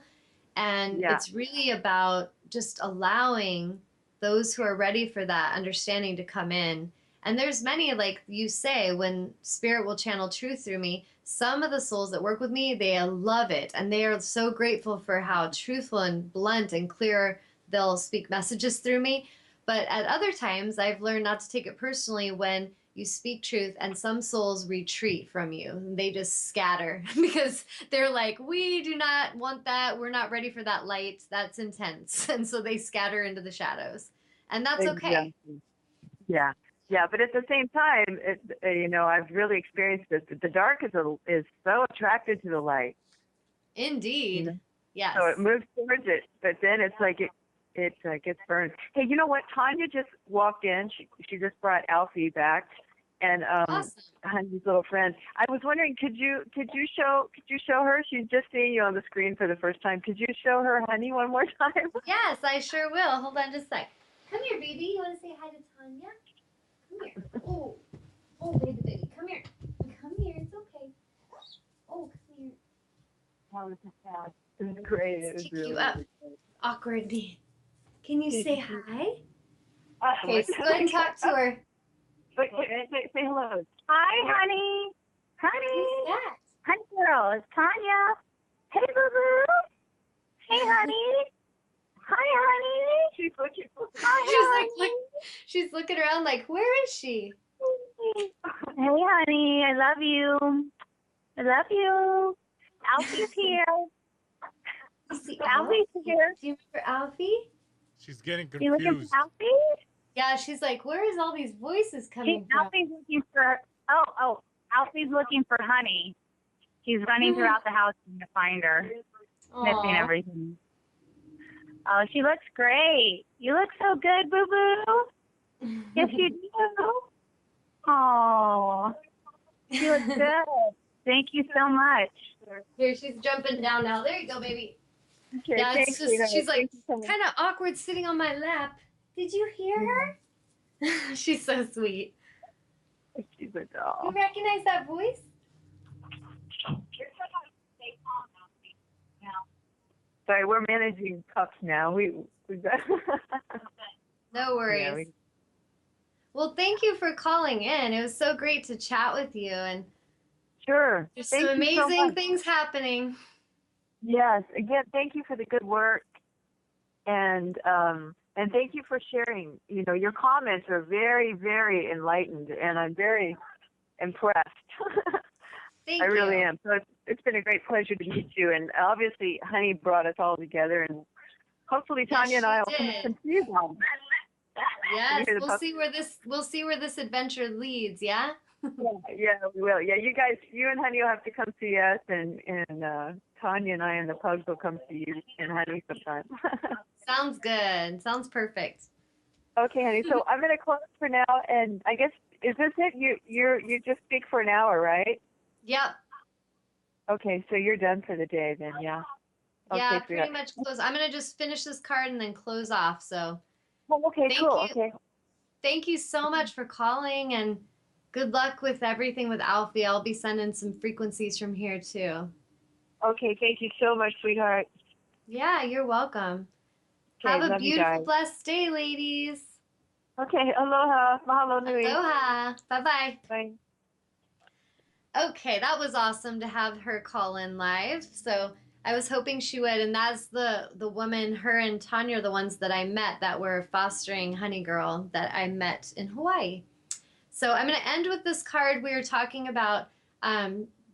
And Yeah. it's really about just allowing those who are ready for that understanding to come in. And there's many, like you say, when spirit will channel truth through me, some of the souls that work with me, they love it. And they are so grateful for how truthful and blunt and clear they'll speak messages through me. But at other times, I've learned not to take it personally when you speak truth and some souls retreat from you. They just scatter because they're like, we do not want that. We're not ready for that light. That's intense. And so they scatter into the shadows. And that's okay. Exactly. Yeah. Yeah, but at the same time, I've really experienced this. The dark is so attracted to the light. Indeed. So it Yes. moves towards it, but then it's like it gets burned. Hey, you know what? Tanya just walked in. She just brought Alfie back, and Awesome. Honey's little friend. I was wondering, could you show her? She's just seeing you on the screen for the first time. Could you show her Honey one more time? Yes, I sure will. Hold on just a sec. Come here, baby. You want to say hi to Tanya? Come here. Oh, oh, baby. Come here. Come here. It's okay. Oh, come here. How was that? It was great. It Let's was pick you really, up. really great. Awkward me. Can you say hi? Okay, so Oh go ahead and talk to her. say hello. Hi, honey. Honey. Who's that? Honey girl, it's Tanya. Hey, boo-boo. Hey, honey. Hi, honey. She's looking for. Hi, She's looking around like, where is she? honey. Hey, honey. I love you. I love you. Alfie's here. You see Alfie's here. Do you remember Alfie? She's getting You looking confused. for Alfie? Yeah, she's like, where is all these voices coming from? Alfie's looking for. Alfie's looking for honey. He's running throughout the house trying to find her, sniffing Aw. everything. Oh, she looks great. You look so good, boo-boo. Yes, you do. Oh, she looks good. Thank you so much. Here, she's jumping down now. There you go, baby. Okay, Yeah, it's thanks, just, sweetheart. she's like Thank you so much. kind of awkward sitting on my lap. Did you hear her? She's so sweet. She's a You doll. recognize that voice? Sorry, we're managing pups now. We've got. No worries. Yeah, Well, thank you for calling in. It was so great to chat with you, and sure. there's Thank some you so amazing much. things happening. Yes. Again, thank you for the good work, and thank you for sharing. Your comments are very, very enlightened, and I'm very impressed. Thank I you. really am. So it's been a great pleasure to meet you, and obviously, Honey brought us all together, and hopefully, Yes, Tanya and I will she come did. and see you all. Yes, Hear the we'll pup- see where this adventure leads. Yeah. Yeah, we will. Yeah, you and Honey will have to come see us, and Tanya and I and the pugs will come see you and Honey sometime. Sounds good. Sounds perfect. Okay, Honey. So I'm going to close for now, and I guess is this it? You just speak for an hour, right? Yep. Okay, so you're done for the day then, yeah. Yeah, Okay, pretty much close. I'm gonna just finish this card and then close off. So Oh, okay, thank cool. you. Okay. Thank you so much for calling and good luck with everything with Alfie. I'll be sending some frequencies from here too. Okay, thank you so much, sweetheart. Yeah, you're welcome. Okay, Have a love you beautiful, guys. blessed day, ladies. Okay, aloha, mahalo nui. Aloha. Bye-bye. Bye. Okay, that was awesome to have her call in live. So I was hoping she would, and that's the woman, her and Tanya are the ones that I met that were fostering Honey Girl that I met in Hawaii. So I'm going to end with this card. We were talking about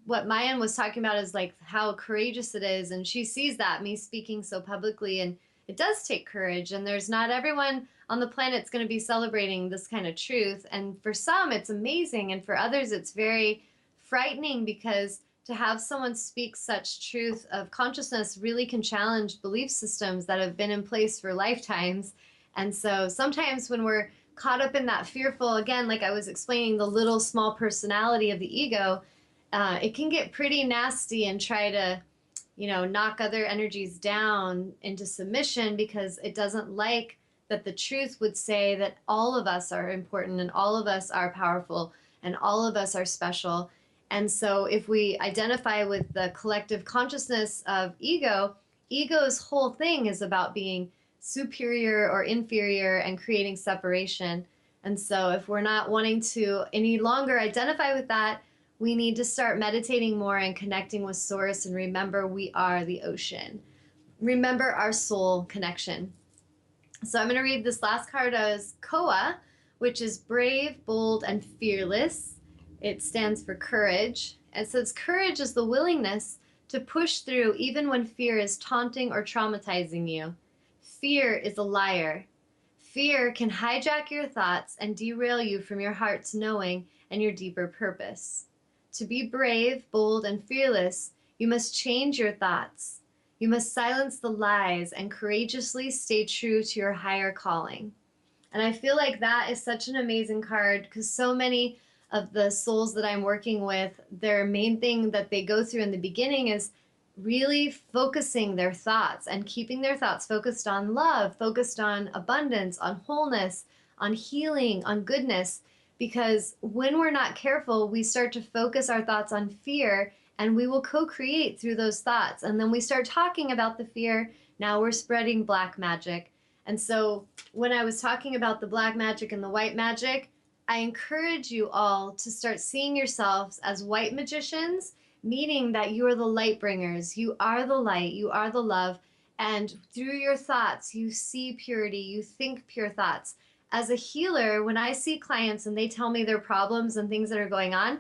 what Mayan was talking about is like how courageous it is. And she sees that, me speaking so publicly. And it does take courage. And there's not everyone on the planet's going to be celebrating this kind of truth. And for some, it's amazing. And for others, it's very frightening because to have someone speak such truth of consciousness really can challenge belief systems that have been in place for lifetimes. And so sometimes when we're caught up in that fearful, again, like I was explaining, the little small personality of the ego, it can get pretty nasty and try to, knock other energies down into submission because it doesn't like that the truth would say that all of us are important and all of us are powerful and all of us are special. And so if we identify with the collective consciousness of ego, ego's whole thing is about being superior or inferior and creating separation. And so if we're not wanting to any longer identify with that, we need to start meditating more and connecting with Source and remember we are the ocean. Remember our soul connection. So I'm going to read this last card as Koa, which is brave, bold, and fearless. It stands for courage. It says courage is the willingness to push through even when fear is taunting or traumatizing you. Fear is a liar. Fear can hijack your thoughts and derail you from your heart's knowing and your deeper purpose. To be brave, bold, and fearless, you must change your thoughts. You must silence the lies and courageously stay true to your higher calling. And I feel like that is such an amazing card because so many of the souls that I'm working with, their main thing that they go through in the beginning is really focusing their thoughts and keeping their thoughts focused on love, focused on abundance, on wholeness, on healing, on goodness. Because when we're not careful, we start to focus our thoughts on fear and we will co-create through those thoughts. And then we start talking about the fear. Now we're spreading black magic. And so when I was talking about the black magic and the white magic, I encourage you all to start seeing yourselves as white magicians, meaning that you are the light bringers. You are the light. You are the love. And through your thoughts, you see purity. You think pure thoughts. As a healer, when I see clients and they tell me their problems and things that are going on,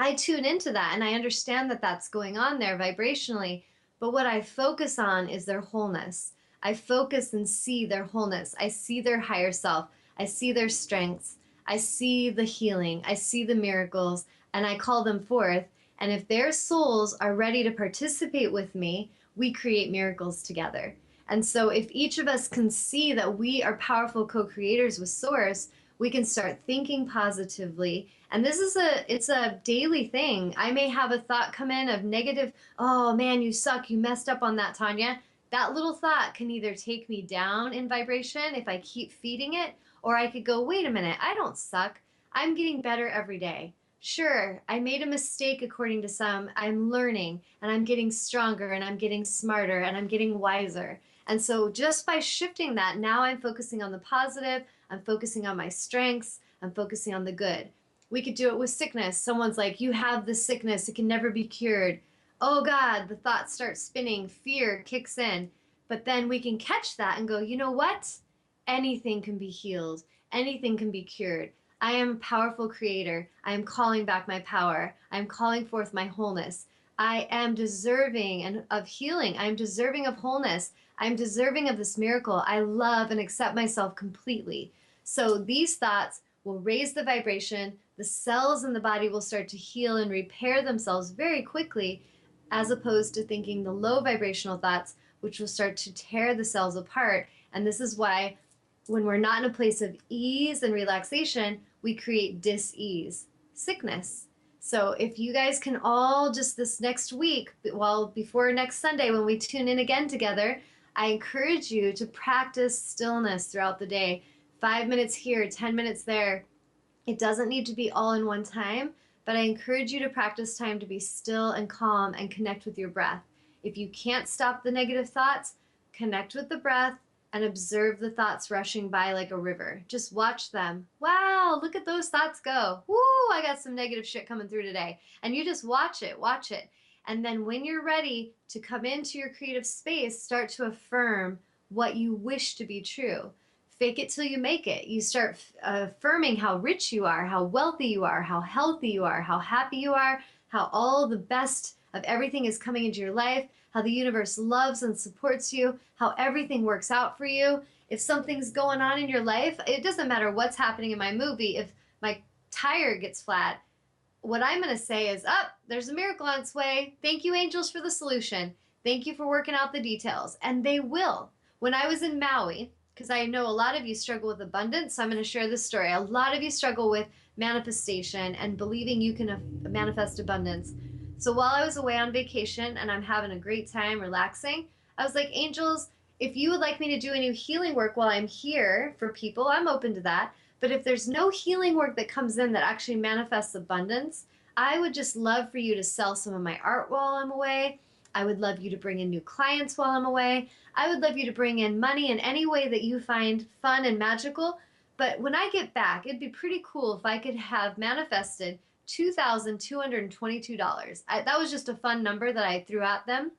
I tune into that and I understand that that's going on there vibrationally. But what I focus on is their wholeness. I focus and see their wholeness. I see their higher self. I see their strengths. I see the healing. I see the miracles and I call them forth. And if their souls are ready to participate with me, we create miracles together. And so if each of us can see that we are powerful co-creators with Source, we can start thinking positively. And this is it's a daily thing. I may have a thought come in of negative, oh man, you suck, you messed up on that, Tanya. That little thought can either take me down in vibration if I keep feeding it, or I could go, wait a minute, I don't suck. I'm getting better every day. Sure, I made a mistake according to some. I'm learning and I'm getting stronger and I'm getting smarter and I'm getting wiser. And so just by shifting that, now I'm focusing on the positive, I'm focusing on my strengths, I'm focusing on the good. We could do it with sickness. Someone's like, you have this sickness, it can never be cured. Oh God, the thoughts start spinning, fear kicks in. But then we can catch that and go, you know what? Anything can be healed, anything can be cured. I am a powerful creator. I am calling back my power. I am calling forth my wholeness. I am deserving of healing. I am deserving of wholeness. I'm deserving of this miracle. I love and accept myself completely. So these thoughts will raise the vibration. The cells in the body will start to heal and repair themselves very quickly, as opposed to thinking the low vibrational thoughts, which will start to tear the cells apart. And this is why when we're not in a place of ease and relaxation, we create dis-ease, sickness. So if you guys can all just this next week, well, before next Sunday when we tune in again together, I encourage you to practice stillness throughout the day. 5 minutes here, 10 minutes there. It doesn't need to be all in one time, but I encourage you to practice time to be still and calm and connect with your breath. If you can't stop the negative thoughts, connect with the breath and observe the thoughts rushing by like a river. Just watch them. Wow, look at those thoughts go. Woo, I got some negative shit coming through today. And you just watch it, watch it. And then when you're ready to come into your creative space, start to affirm what you wish to be true. fake it till you make it. You start affirming how rich you are, how wealthy you are, how healthy you are, how happy you are, how all the best of everything is coming into your life, how the universe loves and supports you, how everything works out for you. If something's going on in your life, it doesn't matter what's happening in my movie. If my tire gets flat, what I'm going to say is, there's a miracle on its way. Thank you, angels, for the solution. Thank you for working out the details. And they will. When I was in Maui, because I know a lot of you struggle with abundance, so I'm going to share this story. A lot of you struggle with manifestation and believing you can manifest abundance. So while I was away on vacation and I'm having a great time relaxing, I was like, angels, if you would like me to do any healing work while I'm here for people, I'm open to that. But if there's no healing work that comes in that actually manifests abundance, I would just love for you to sell some of my art while I'm away. I would love you to bring in new clients while I'm away. I would love you to bring in money in any way that you find fun and magical. But when I get back, it'd be pretty cool if I could have manifested $2,222. That was just a fun number that I threw at them.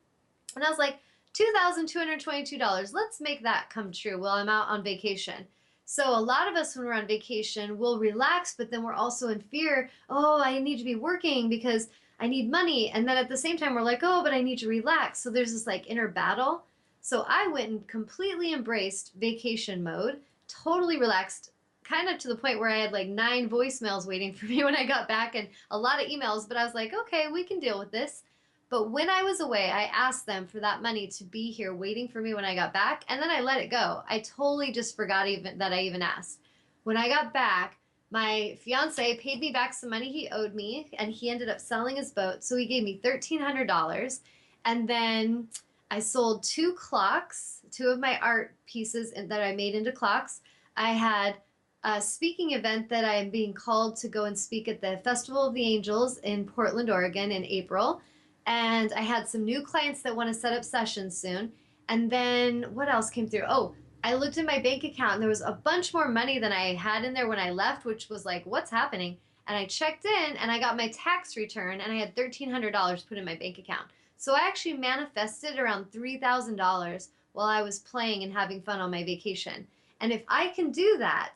And I was like, $2,222. Let's make that come true while I'm out on vacation. So a lot of us when we're on vacation will relax, but then we're also in fear. Oh, I need to be working because I need money. And then at the same time, we're like, oh, but I need to relax. So there's this like inner battle. So I went and completely embraced vacation mode, totally relaxed, kind of to the point where I had like 9 voicemails waiting for me when I got back and a lot of emails. But I was like, okay, we can deal with this. But when I was away, I asked them for that money to be here waiting for me when I got back, and then I let it go. I totally just forgot even that I even asked. When I got back, my fiance paid me back some money he owed me, and he ended up selling his boat, so he gave me $1,300. And then I sold 2 clocks, 2 of my art pieces that I made into clocks. I had a speaking event that I am being called to go and speak at the Festival of the Angels in Portland, Oregon in April. And I had some new clients that want to set up sessions soon. And then what else came through? Oh, I looked at my bank account and there was a bunch more money than I had in there when I left, which was like, what's happening? And I checked in and I got my tax return and I had $1,300 put in my bank account. So I actually manifested around $3,000 while I was playing and having fun on my vacation. And if I can do that,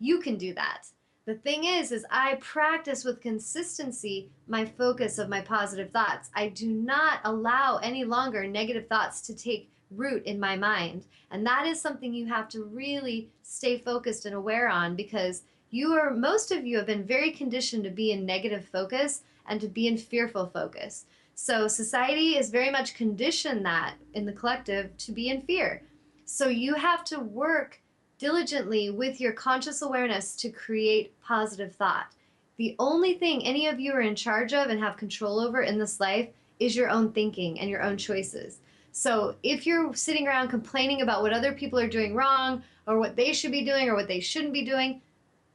you can do that. The thing is I practice with consistency my focus of my positive thoughts. I do not allow any longer negative thoughts to take root in my mind. And that is something you have to really stay focused and aware on, because most of you have been very conditioned to be in negative focus and to be in fearful focus. So society is very much conditioned that in the collective to be in fear. So you have to work diligently with your conscious awareness to create positive thought. The only thing any of you are in charge of and have control over in this life is your own thinking and your own choices. So if you're sitting around complaining about what other people are doing wrong or what they should be doing or what they shouldn't be doing,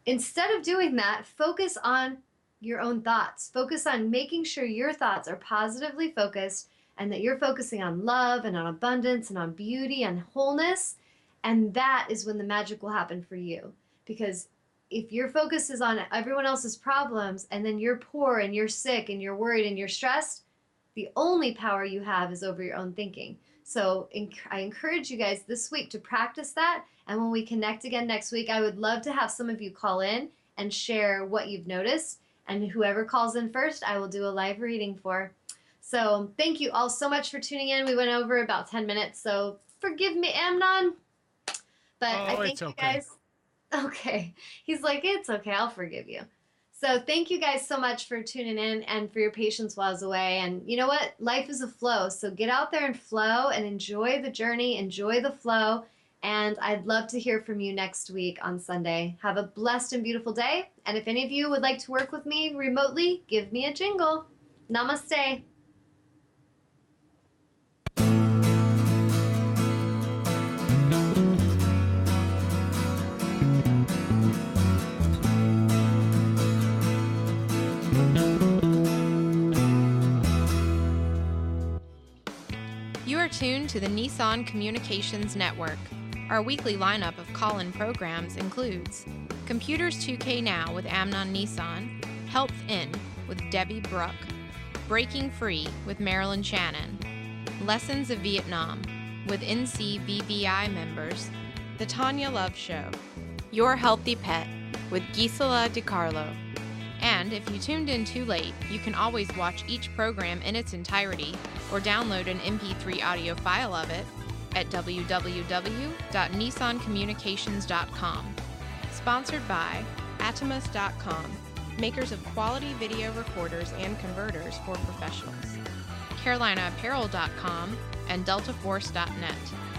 instead of doing that, focus on your own thoughts. Focus on making sure your thoughts are positively focused and that you're focusing on love and on abundance and on beauty and wholeness. And that is when the magic will happen for you. Because if your focus is on everyone else's problems and then you're poor and you're sick and you're worried and you're stressed, the only power you have is over your own thinking. So I encourage you guys this week to practice that. And when we connect again next week, I would love to have some of you call in and share what you've noticed. And whoever calls in first, I will do a live reading for. So thank you all so much for tuning in. We went over about 10 minutes, so forgive me, Amnon. But I thank you guys. Okay. He's like, it's okay. I'll forgive you. So thank you guys so much for tuning in and for your patience while I was away. And you know what? Life is a flow. So get out there and flow and enjoy the journey, enjoy the flow. And I'd love to hear from you next week on Sunday. Have a blessed and beautiful day. And if any of you would like to work with me remotely, give me a jingle. Namaste. You are tuned to the Nissan Communications Network. Our weekly lineup of call-in programs includes Computers 2K Now with Amnon Nissan, Health In with Debbie Bruck, Breaking Free with Marilyn Shannon, Lessons of Vietnam with NCBVI members, The The Tawnya Love Show, Your Healthy Pet with Gisela DiCarlo. And if you tuned in too late, you can always watch each program in its entirety or download an MP3 audio file of it at www.nissancommunications.com. Sponsored by Atomus.com, makers of quality video recorders and converters for professionals, CarolinaApparel.com, and DeltaForce.net.